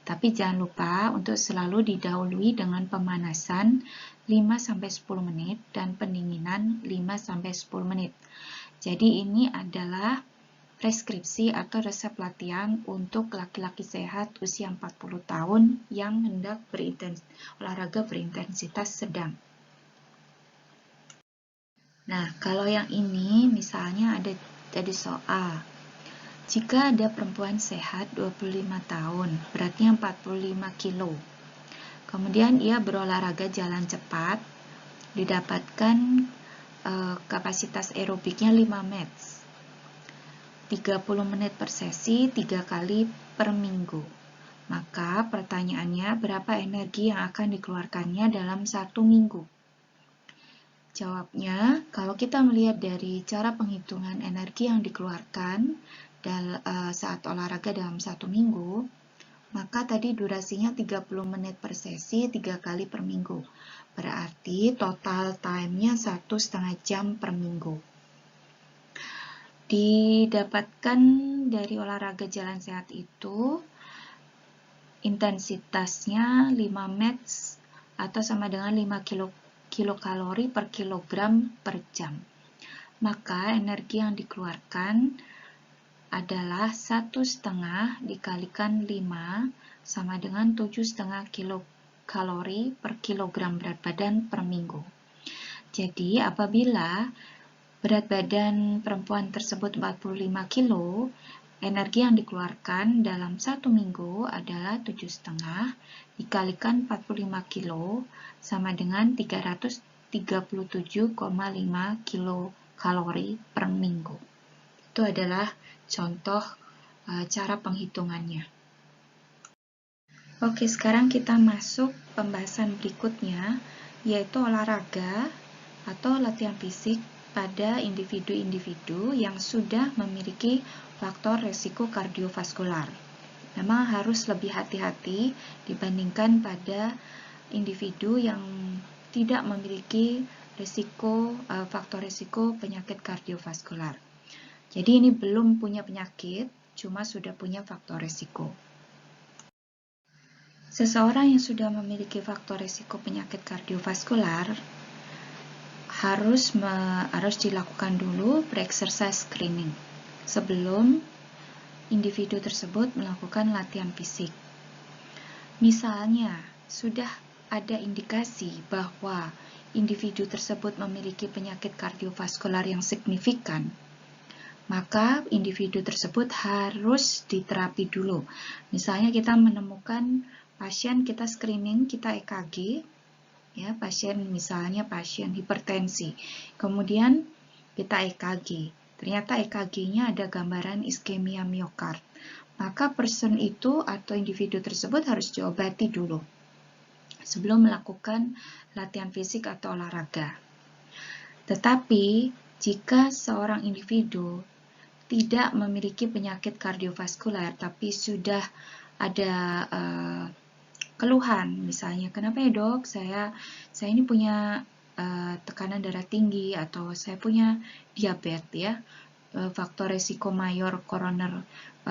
Tapi jangan lupa untuk selalu didahului dengan pemanasan 5-10 menit dan pendinginan 5-10 menit. Jadi ini adalah preskripsi atau resep latihan untuk laki-laki sehat usia 40 tahun yang hendak olahraga berintensitas sedang. Nah, kalau yang ini misalnya ada soal. Jika ada perempuan sehat 25 tahun, beratnya 45 kilo. Kemudian ia berolahraga jalan cepat, didapatkan kapasitas aerobiknya 5 METS. 30 menit per sesi, 3 kali per minggu. Maka pertanyaannya, berapa energi yang akan dikeluarkannya dalam 1 minggu? Jawabnya, kalau kita melihat dari cara penghitungan energi yang dikeluarkan saat olahraga dalam 1 minggu, maka tadi durasinya 30 menit per sesi, 3 kali per minggu. Berarti total time-nya 1,5 jam per minggu. didapatkan dari olahraga jalan sehat itu intensitasnya 5 METs atau sama dengan 5 kilokalori per kilogram per jam. Maka energi yang dikeluarkan adalah 1,5 dikalikan 5 sama dengan 7,5 kilokalori per kilogram berat badan per minggu. Jadi apabila berat badan perempuan tersebut 45 kilo, energi yang dikeluarkan dalam 1 minggu adalah 7,5 dikalikan 45 kilo sama dengan 337,5 kilokalori per minggu. Itu adalah contoh cara penghitungannya. Oke, sekarang kita masuk pembahasan berikutnya, yaitu olahraga atau latihan fisik pada individu-individu yang sudah memiliki faktor resiko kardiovaskular. Memang harus lebih hati-hati dibandingkan pada individu yang tidak memiliki faktor resiko penyakit kardiovaskular. Jadi ini belum punya penyakit, cuma sudah punya faktor resiko. Seseorang yang sudah memiliki faktor resiko penyakit kardiovaskular harus dilakukan dulu pre-exercise screening sebelum individu tersebut melakukan latihan fisik. Misalnya, sudah ada indikasi bahwa individu tersebut memiliki penyakit kardiovaskular yang signifikan, maka individu tersebut harus diterapi dulu. Misalnya kita menemukan pasien, kita screening, kita EKG, ya, misalnya pasien hipertensi, kemudian kita EKG, ternyata EKG-nya ada gambaran iskemia miokard, maka person itu atau individu tersebut harus diobati dulu sebelum melakukan latihan fisik atau olahraga. Tetapi jika seorang individu tidak memiliki penyakit kardiovaskular tapi sudah ada keluhan, misalnya, kenapa ya dok, saya ini punya tekanan darah tinggi atau saya punya diabetes, ya, faktor resiko mayor koroner,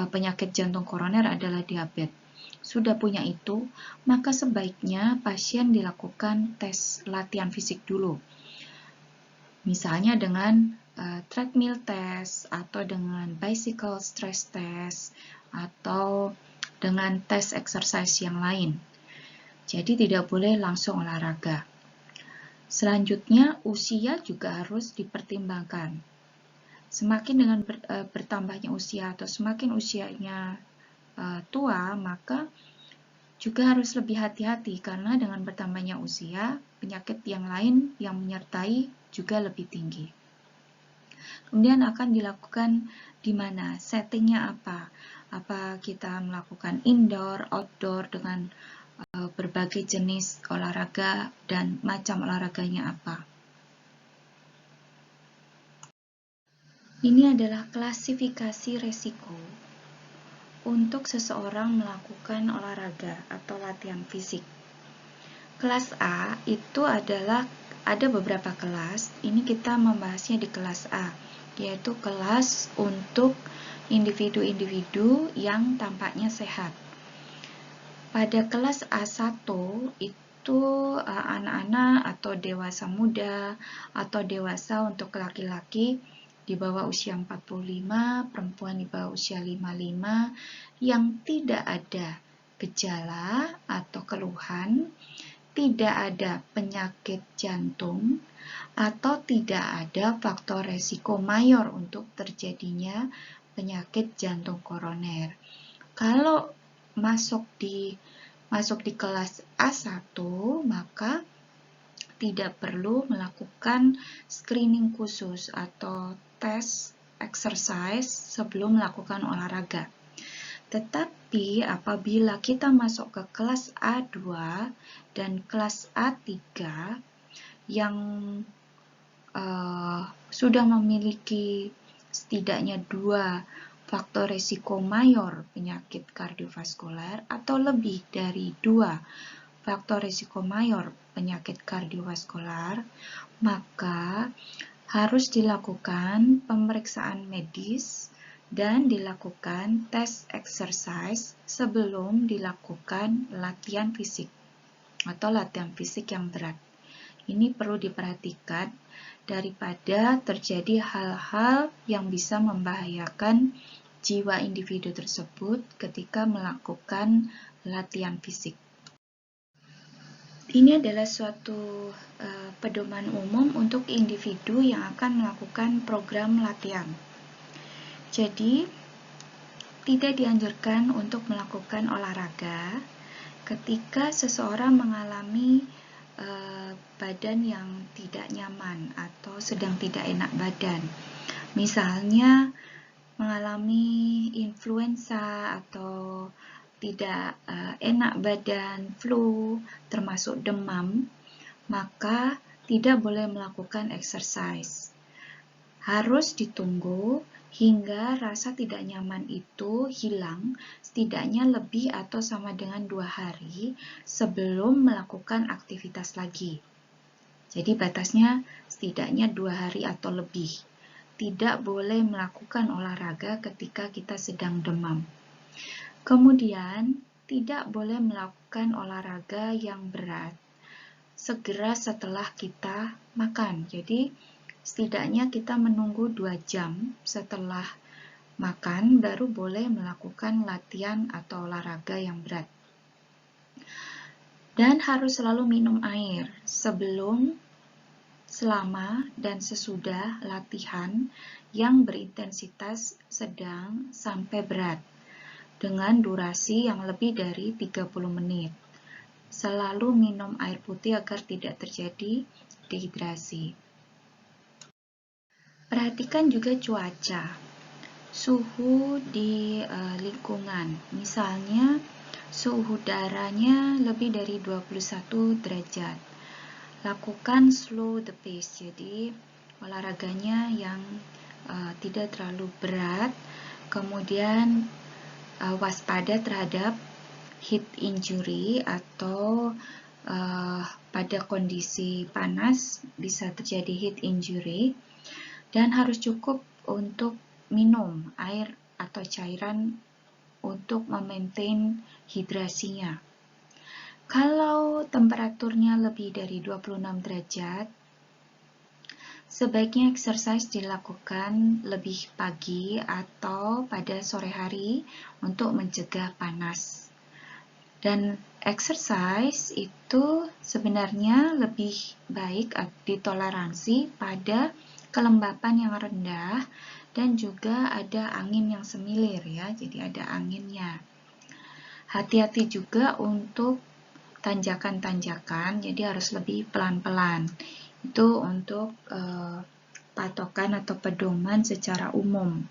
penyakit jantung koroner adalah diabetes. Sudah punya itu, maka sebaiknya pasien dilakukan tes latihan fisik dulu. Misalnya dengan treadmill test atau dengan bicycle stress test atau dengan tes exercise yang lain. Jadi tidak boleh langsung olahraga. Selanjutnya, usia juga harus dipertimbangkan. Semakin dengan bertambahnya usia atau semakin usianya tua, maka juga harus lebih hati-hati karena dengan bertambahnya usia, penyakit yang lain yang menyertai juga lebih tinggi. Kemudian akan dilakukan di mana? Settingnya apa? Apa kita melakukan indoor, outdoor dengan berbagai jenis olahraga dan macam olahraganya apa. Ini adalah klasifikasi resiko untuk seseorang melakukan olahraga atau latihan fisik. Kelas A itu adalah ada beberapa kelas, ini kita membahasnya di kelas A, yaitu kelas untuk individu-individu yang tampaknya sehat. Pada kelas A1 itu anak-anak atau dewasa muda atau dewasa untuk laki-laki di bawah usia 45, perempuan di bawah usia 55 yang tidak ada gejala atau keluhan, tidak ada penyakit jantung, atau tidak ada faktor resiko mayor untuk terjadinya penyakit jantung koroner. Kalau masuk di kelas A1, maka tidak perlu melakukan screening khusus atau tes exercise sebelum melakukan olahraga. Tetapi apabila kita masuk ke kelas A2 dan kelas A3 yang sudah memiliki setidaknya 2 faktor resiko mayor penyakit kardiovaskular atau lebih dari 2 faktor resiko mayor penyakit kardiovaskular, maka harus dilakukan pemeriksaan medis dan dilakukan tes exercise sebelum dilakukan latihan fisik atau latihan fisik yang berat. Ini perlu diperhatikan daripada terjadi hal-hal yang bisa membahayakan jiwa individu tersebut ketika melakukan latihan fisik. Ini adalah suatu pedoman umum untuk individu yang akan melakukan program latihan. Jadi, tidak dianjurkan untuk melakukan olahraga ketika seseorang mengalami badan yang tidak nyaman atau sedang tidak enak badan. Misalnya, mengalami influenza atau tidak enak badan, flu, termasuk demam, maka tidak boleh melakukan exercise. Harus ditunggu hingga rasa tidak nyaman itu hilang setidaknya lebih atau sama dengan 2 hari sebelum melakukan aktivitas lagi. Jadi batasnya setidaknya 2 hari atau lebih. Tidak boleh melakukan olahraga ketika kita sedang demam. Kemudian, tidak boleh melakukan olahraga yang berat segera setelah kita makan. Jadi, setidaknya kita menunggu 2 jam setelah makan baru boleh melakukan latihan atau olahraga yang berat. Dan harus selalu minum air sebelum, selama, dan sesudah latihan yang berintensitas sedang sampai berat dengan durasi yang lebih dari 30 menit. Selalu minum air putih agar tidak terjadi dehidrasi. Perhatikan juga cuaca, suhu di lingkungan. Misalnya, suhu udaranya lebih dari 21 derajat. Lakukan slow the pace, jadi olahraganya yang tidak terlalu berat. Kemudian waspada terhadap heat injury atau pada kondisi panas bisa terjadi heat injury, dan harus cukup untuk minum air atau cairan untuk memaintain hidrasinya. Kalau temperaturnya lebih dari 26 derajat, sebaiknya exercise dilakukan lebih pagi atau pada sore hari untuk mencegah panas. Dan exercise itu sebenarnya lebih baik ditoleransi pada kelembapan yang rendah dan juga ada angin yang semilir ya, jadi ada anginnya. Hati-hati juga untuk tanjakan-tanjakan, jadi harus lebih pelan-pelan. Itu untuk patokan atau pedoman secara umum.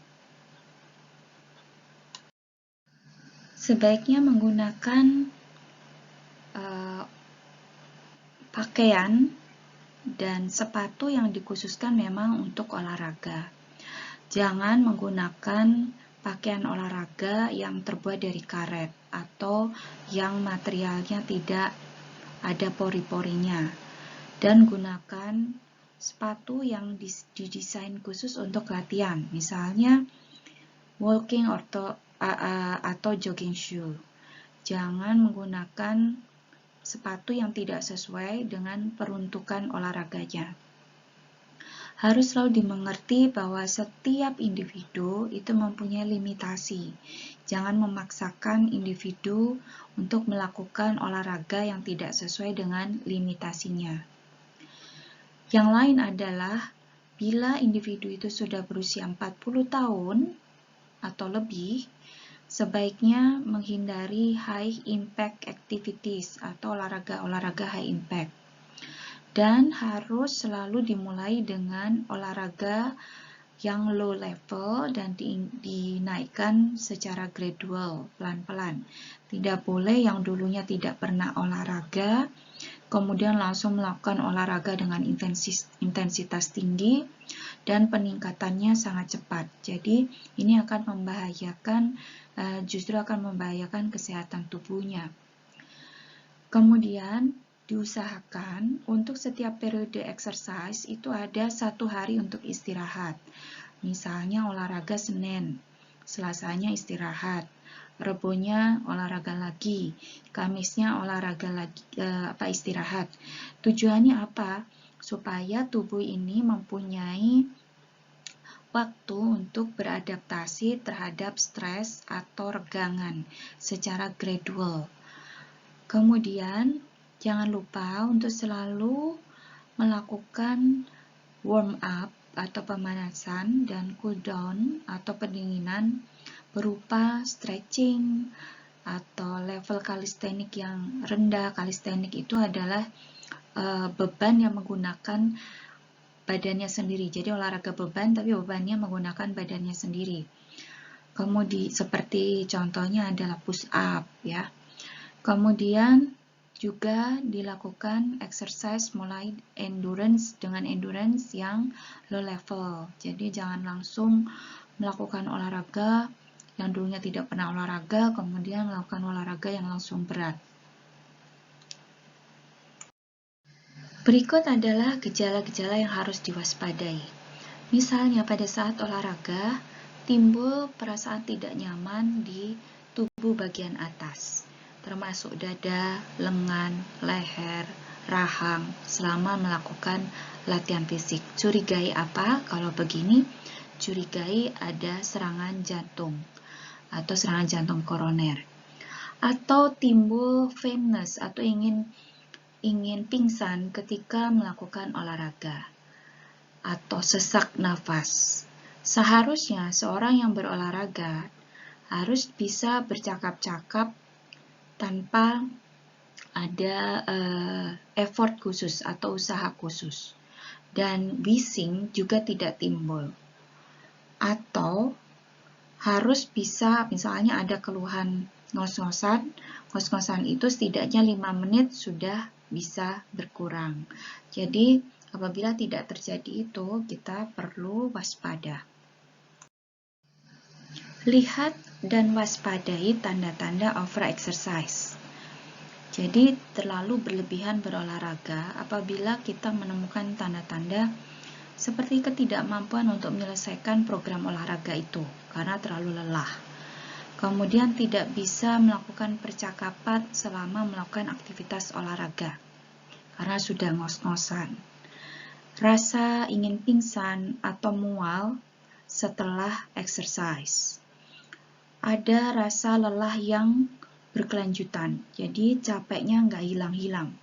Sebaiknya menggunakan pakaian dan sepatu yang dikhususkan memang untuk olahraga. Jangan menggunakan pakaian olahraga yang terbuat dari karet atau yang materialnya tidak ada pori-porinya. Dan gunakan sepatu yang didesain khusus untuk latihan, misalnya walking atau jogging shoe. Jangan menggunakan sepatu yang tidak sesuai dengan peruntukan olahraganya. Harus selalu dimengerti bahwa setiap individu itu mempunyai limitasi. Jangan memaksakan individu untuk melakukan olahraga yang tidak sesuai dengan limitasinya. Yang lain adalah bila individu itu sudah berusia 40 tahun atau lebih, sebaiknya menghindari high impact activities atau olahraga high impact. Dan harus selalu dimulai dengan olahraga yang low level dan dinaikkan secara gradual, pelan-pelan. Tidak boleh yang dulunya tidak pernah olahraga, kemudian langsung melakukan olahraga dengan intensitas tinggi dan peningkatannya sangat cepat. Jadi ini akan membahayakan, justru akan membahayakan kesehatan tubuhnya. Kemudian diusahakan untuk setiap periode exercise itu ada 1 hari untuk istirahat. Misalnya olahraga Senin, Selasanya istirahat, Rebonya olahraga lagi, Kamisnya olahraga lagi istirahat. Tujuannya apa? Supaya tubuh ini mempunyai waktu untuk beradaptasi terhadap stres atau regangan secara gradual. Kemudian, jangan lupa untuk selalu melakukan warm up atau pemanasan dan cool down atau pendinginan berupa stretching atau level kalistenik yang rendah. Kalistenik itu adalah beban yang menggunakan badannya sendiri. Jadi olahraga beban tapi bebannya menggunakan badannya sendiri. Kemudian seperti contohnya adalah push up ya. Kemudian juga dilakukan exercise mulai endurance dengan endurance yang low level. Jadi jangan langsung melakukan olahraga yang dulunya tidak pernah olahraga, kemudian melakukan olahraga yang langsung berat. Berikut adalah gejala-gejala yang harus diwaspadai. Misalnya pada saat olahraga, timbul perasaan tidak nyaman di tubuh bagian atas, termasuk dada, lengan, leher, rahang selama melakukan latihan fisik. Curigai apa? Kalau begini, curigai ada serangan jantung atau serangan jantung koroner. Atau timbul faintness atau ingin pingsan ketika melakukan olahraga, atau sesak nafas. Seharusnya seorang yang berolahraga harus bisa bercakap-cakap tanpa ada effort khusus atau usaha khusus. Dan bising juga tidak timbul. Atau harus bisa, misalnya ada keluhan ngos-ngosan itu setidaknya 5 menit sudah bisa berkurang. Jadi apabila tidak terjadi itu, kita perlu waspada. Lihat dan waspadai tanda-tanda over-exercise. Jadi terlalu berlebihan berolahraga apabila kita menemukan tanda-tanda seperti ketidakmampuan untuk menyelesaikan program olahraga itu karena terlalu lelah. Kemudian tidak bisa melakukan percakapan selama melakukan aktivitas olahraga karena sudah ngos-ngosan. Rasa ingin pingsan atau mual setelah exercise. Ada rasa lelah yang berkelanjutan, jadi capeknya nggak hilang-hilang.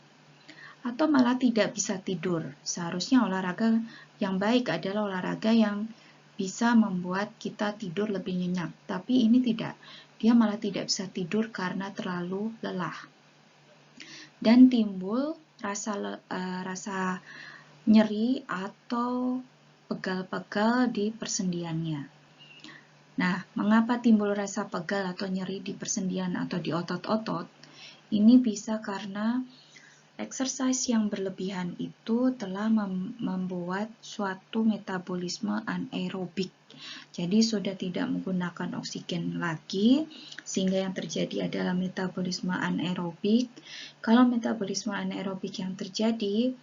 Atau malah tidak bisa tidur. Seharusnya olahraga yang baik adalah olahraga yang bisa membuat kita tidur lebih nyenyak, tapi ini tidak. Dia malah tidak bisa tidur karena terlalu lelah. Dan timbul rasa nyeri atau pegal-pegal di persendiannya. Nah, mengapa timbul rasa pegal atau nyeri di persendian atau di otot-otot? Ini bisa karena exercise yang berlebihan itu telah membuat suatu metabolisme anaerobik. Jadi sudah tidak menggunakan oksigen lagi, sehingga yang terjadi adalah metabolisme anaerobik. Kalau metabolisme anaerobik yang terjadi,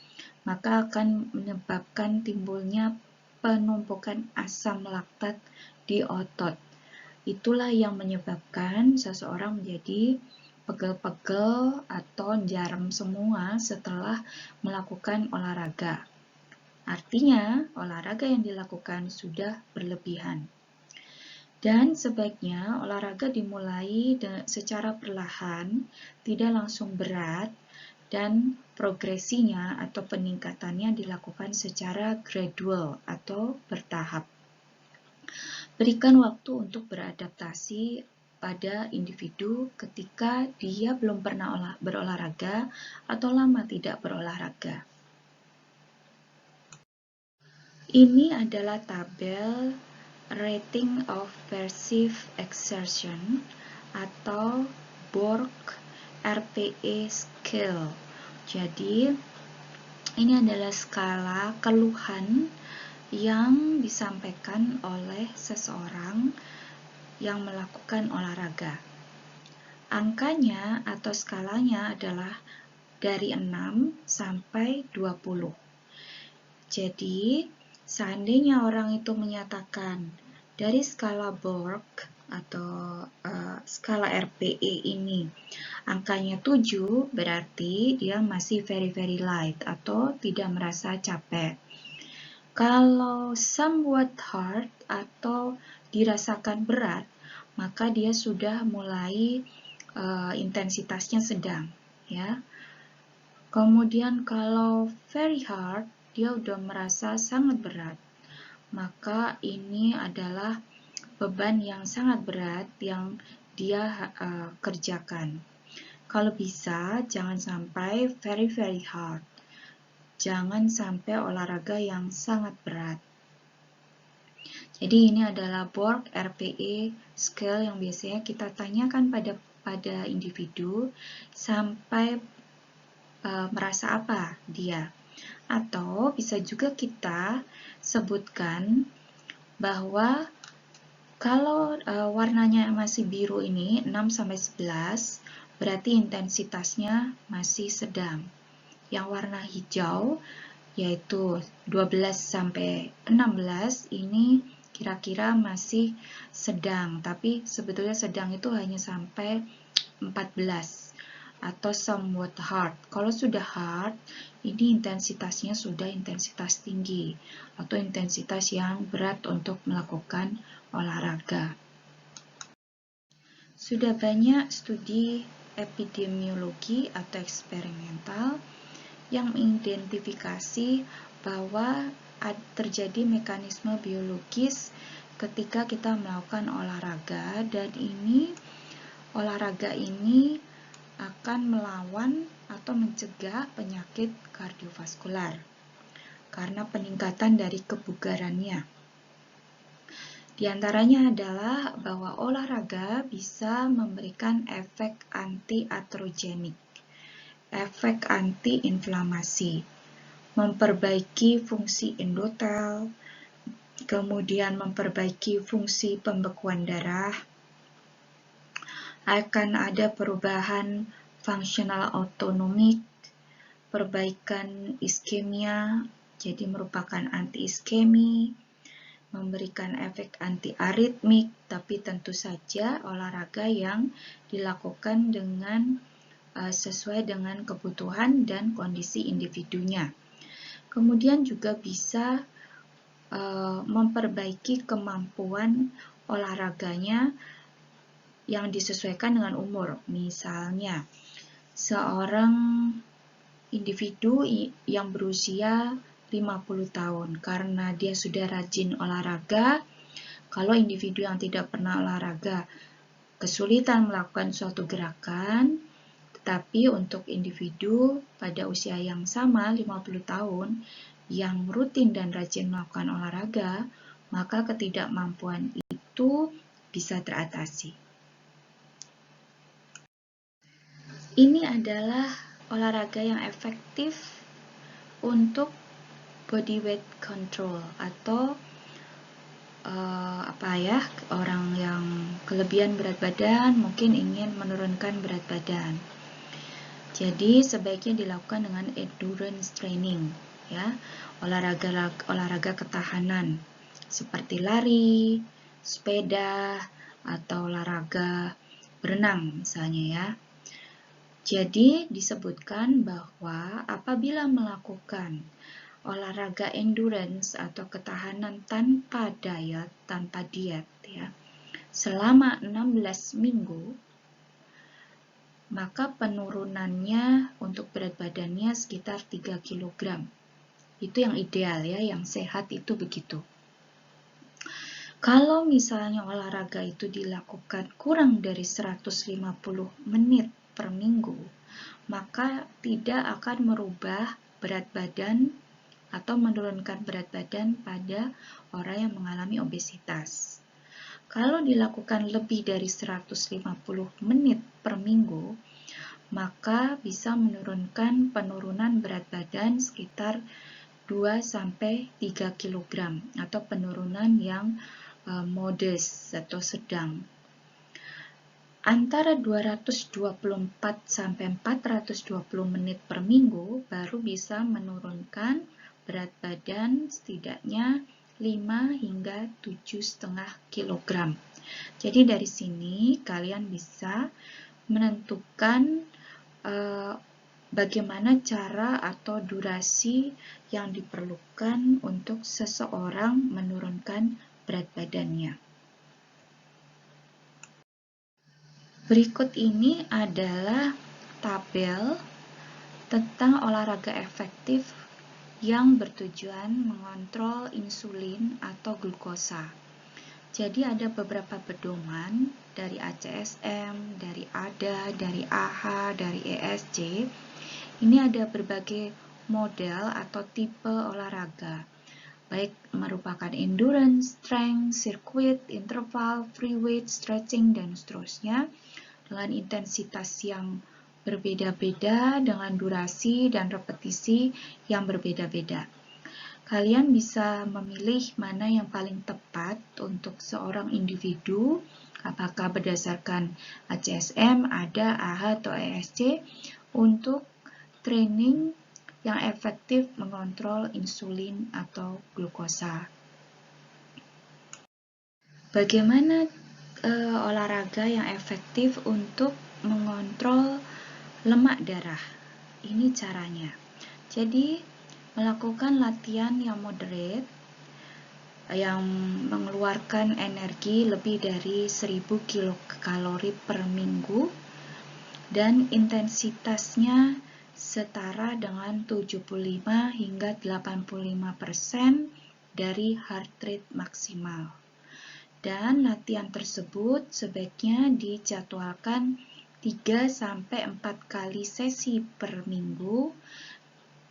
maka akan menyebabkan timbulnya penumpukan asam laktat di otot. Itulah yang menyebabkan seseorang menjadi pegel-pegel atau jarum semua setelah melakukan olahraga. Artinya, olahraga yang dilakukan sudah berlebihan. Dan sebaiknya olahraga dimulai secara perlahan, tidak langsung berat, dan progresinya atau peningkatannya dilakukan secara gradual atau bertahap. Berikan waktu untuk beradaptasi pada individu ketika dia belum pernah berolahraga atau lama tidak berolahraga. Ini adalah tabel Rating of Perceived Exertion atau Borg RPE Scale. Jadi, ini adalah skala keluhan yang disampaikan oleh seseorang yang melakukan olahraga. Angkanya atau skalanya adalah dari 6 sampai 20. Jadi, seandainya orang itu menyatakan dari skala Borg atau skala RPE ini angkanya 7, berarti dia masih very light atau tidak merasa capek. Kalau somewhat hard atau dirasakan berat, maka dia sudah mulai intensitasnya sedang, ya. Kemudian kalau very hard, dia udah merasa sangat berat, maka ini adalah beban yang sangat berat yang dia kerjakan. Kalau bisa, jangan sampai very hard. Jangan sampai olahraga yang sangat berat. Jadi ini adalah Borg RPE scale yang biasanya kita tanyakan pada individu sampai merasa apa dia. Atau bisa juga kita sebutkan bahwa kalau warnanya masih biru ini 6-11, berarti intensitasnya masih sedang. Yang warna hijau yaitu 12-16 ini kira-kira masih sedang, tapi sebetulnya sedang itu hanya sampai 14 atau somewhat hard. Kalau sudah hard, ini intensitasnya sudah intensitas tinggi atau intensitas yang berat untuk melakukan olahraga. Sudah banyak studi epidemiologi atau eksperimental yang mengidentifikasi bahwa terjadi mekanisme biologis ketika kita melakukan olahraga, dan olahraga ini akan melawan atau mencegah penyakit kardiovaskular karena peningkatan dari kebugarannya. Di antaranya adalah bahwa olahraga bisa memberikan efek anti-aterogenik, efek anti-inflamasi, memperbaiki fungsi endotel, kemudian memperbaiki fungsi pembekuan darah, akan ada perubahan fungsional autonomik, perbaikan iskemia, jadi merupakan anti-iskemi, memberikan efek anti-aritmik, tapi tentu saja olahraga yang dilakukan dengan sesuai dengan kebutuhan dan kondisi individunya. Kemudian juga bisa memperbaiki kemampuan olahraganya yang disesuaikan dengan umur. Misalnya, seorang individu yang berusia 50 tahun karena dia sudah rajin olahraga. Kalau individu yang tidak pernah olahraga kesulitan melakukan suatu gerakan, tetapi untuk individu pada usia yang sama 50 tahun yang rutin dan rajin melakukan olahraga, maka ketidakmampuan itu bisa teratasi. Ini adalah olahraga yang efektif untuk body weight control atau orang yang kelebihan berat badan mungkin ingin menurunkan berat badan. Jadi sebaiknya dilakukan dengan endurance training, ya, olahraga ketahanan seperti lari, sepeda, atau olahraga berenang misalnya, ya. Jadi disebutkan bahwa apabila melakukan olahraga endurance atau ketahanan tanpa diet, ya, selama 16 minggu, maka penurunannya untuk berat badannya sekitar 3 kg. Itu yang ideal, ya, yang sehat itu begitu. Kalau misalnya olahraga itu dilakukan kurang dari 150 menit per minggu, maka tidak akan merubah berat badan atau menurunkan berat badan pada orang yang mengalami obesitas. Kalau dilakukan lebih dari 150 menit per minggu, maka bisa menurunkan penurunan berat badan sekitar 2-3 kg atau penurunan yang modest atau sedang. antara 224 sampai 420 menit per minggu baru bisa menurunkan berat badan setidaknya 5 hingga 7,5 kg. Jadi dari sini kalian bisa menentukan bagaimana cara atau durasi yang diperlukan untuk seseorang menurunkan berat badannya. Berikut ini adalah tabel tentang olahraga efektif yang bertujuan mengontrol insulin atau glukosa. Jadi ada beberapa pedoman dari ACSM, dari ADA, dari AHA, dari ESC. Ini ada berbagai model atau tipe olahraga, baik merupakan endurance, strength, circuit, interval, free weight, stretching, dan seterusnya, dengan intensitas yang berbeda-beda, dengan durasi dan repetisi yang berbeda-beda. Kalian bisa memilih mana yang paling tepat untuk seorang individu, apakah berdasarkan ACSM, ADA, AHA, atau ESC, untuk training yang efektif mengontrol insulin atau glukosa. Bagaimana olahraga yang efektif untuk mengontrol lemak darah? Ini caranya. Jadi, melakukan latihan yang moderate, yang mengeluarkan energi lebih dari 1000 kilokalori per minggu, dan intensitasnya setara dengan 75 hingga 85% dari heart rate maksimal. Dan latihan tersebut sebaiknya dijadwalkan 3-4 kali sesi per minggu,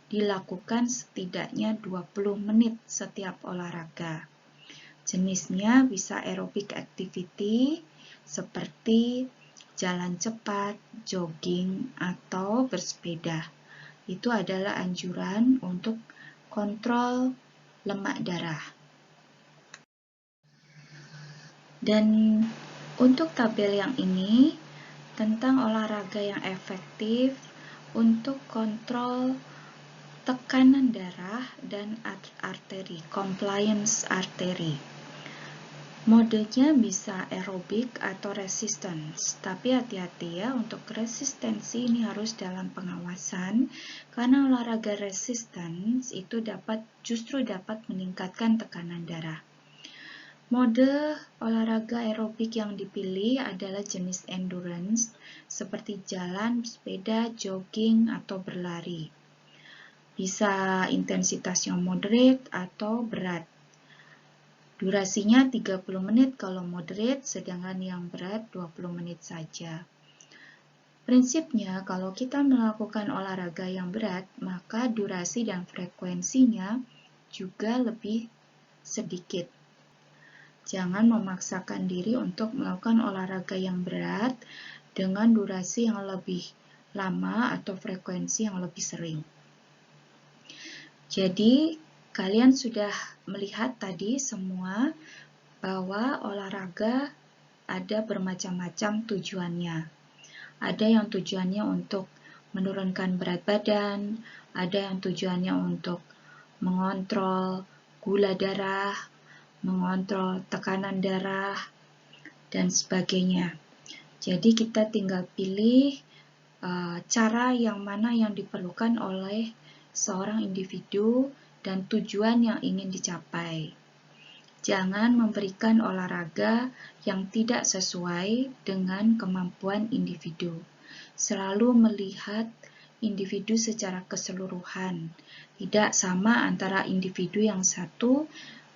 dilakukan setidaknya 20 menit setiap olahraga. Jenisnya bisa aerobic activity seperti jalan cepat, jogging, atau bersepeda. Itu adalah anjuran untuk kontrol lemak darah. Dan untuk tabel yang ini tentang olahraga yang efektif untuk kontrol tekanan darah dan arteri, compliance arteri. Modenya bisa aerobik atau resistance, tapi hati-hati ya, untuk resistensi ini harus dalam pengawasan, karena olahraga resistance itu justru dapat meningkatkan tekanan darah. Mode olahraga aerobik yang dipilih adalah jenis endurance, seperti jalan, sepeda, jogging, atau berlari. Bisa intensitas yang moderate atau berat. Durasinya 30 menit kalau moderate, sedangkan yang berat 20 menit saja. Prinsipnya, kalau kita melakukan olahraga yang berat, maka durasi dan frekuensinya juga lebih sedikit. Jangan memaksakan diri untuk melakukan olahraga yang berat dengan durasi yang lebih lama atau frekuensi yang lebih sering. Jadi, kalian sudah melihat tadi semua bahwa olahraga ada bermacam-macam tujuannya. Ada yang tujuannya untuk menurunkan berat badan, ada yang tujuannya untuk mengontrol gula darah, mengontrol tekanan darah, dan sebagainya. Jadi kita tinggal pilih cara yang mana yang diperlukan oleh seorang individu dan tujuan yang ingin dicapai. Jangan memberikan olahraga yang tidak sesuai dengan kemampuan individu. Selalu melihat individu secara keseluruhan, tidak sama antara individu yang satu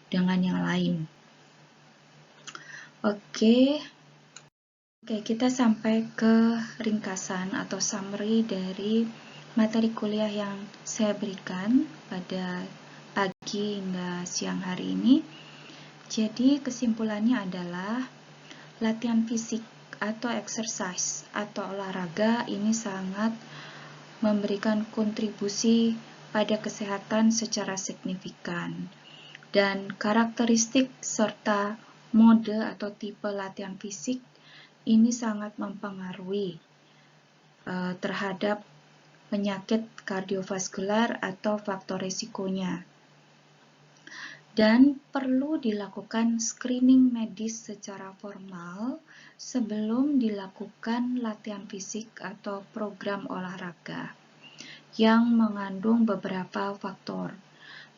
dengan yang lain. Oke, kita sampai ke ringkasan atau summary dari materi kuliah yang saya berikan pada pagi hingga siang hari ini. Jadi kesimpulannya adalah latihan fisik atau exercise atau olahraga ini sangat memberikan kontribusi pada kesehatan secara signifikan. Dan karakteristik serta mode atau tipe latihan fisik ini sangat mempengaruhi terhadap penyakit kardiovaskular atau faktor risikonya. Dan perlu dilakukan screening medis secara formal sebelum dilakukan latihan fisik atau program olahraga yang mengandung beberapa faktor,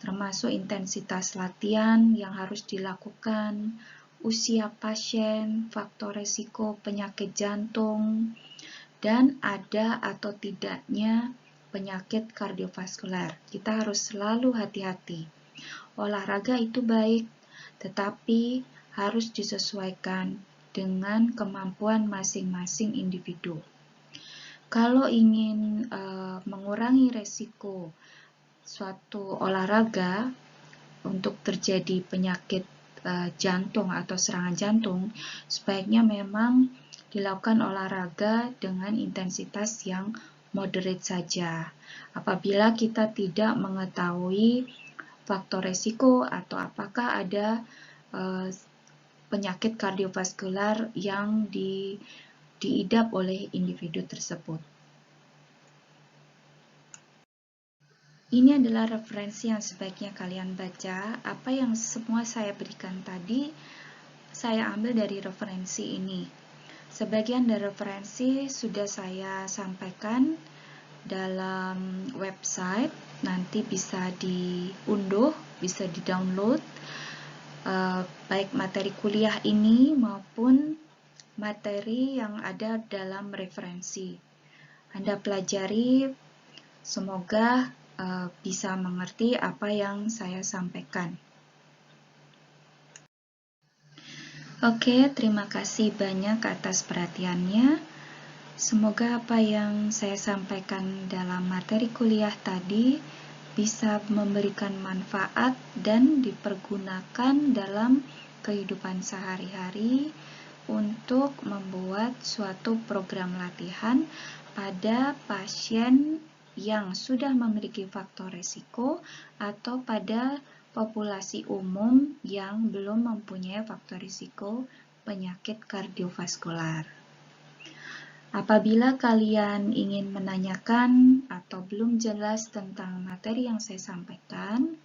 termasuk intensitas latihan yang harus dilakukan, usia pasien, faktor risiko penyakit jantung, dan ada atau tidaknya penyakit kardiovaskular. Kita harus selalu hati-hati. Olahraga itu baik, tetapi harus disesuaikan dengan kemampuan masing-masing individu. Kalau ingin mengurangi resiko suatu olahraga untuk terjadi penyakit jantung atau serangan jantung, sebaiknya memang dilakukan olahraga dengan intensitas yang moderate saja. Apabila kita tidak mengetahui faktor resiko atau apakah ada penyakit kardiovaskular yang diidap oleh individu tersebut. Ini adalah referensi yang sebaiknya kalian baca. Apa yang semua saya berikan tadi, saya ambil dari referensi ini. Sebagian dari referensi sudah saya sampaikan dalam website, nanti bisa diunduh, bisa di-download, baik materi kuliah ini maupun materi yang ada dalam referensi. Anda pelajari, semoga bisa mengerti apa yang saya sampaikan. Oke, terima kasih banyak atas perhatiannya. Semoga apa yang saya sampaikan dalam materi kuliah tadi bisa memberikan manfaat dan dipergunakan dalam kehidupan sehari-hari untuk membuat suatu program latihan pada pasien yang sudah memiliki faktor risiko atau pada populasi umum yang belum mempunyai faktor risiko penyakit kardiovaskular. Apabila kalian ingin menanyakan atau belum jelas tentang materi yang saya sampaikan,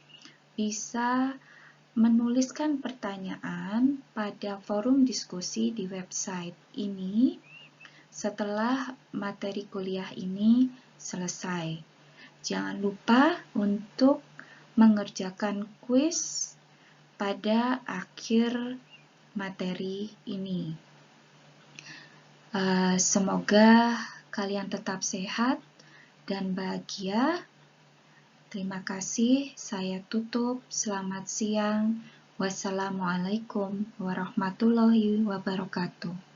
bisa menuliskan pertanyaan pada forum diskusi di website ini setelah materi kuliah ini selesai. Jangan lupa untuk mengerjakan kuis pada akhir materi ini. Semoga kalian tetap sehat dan bahagia. Terima kasih, saya tutup. Selamat siang. Wassalamualaikum warahmatullahi wabarakatuh.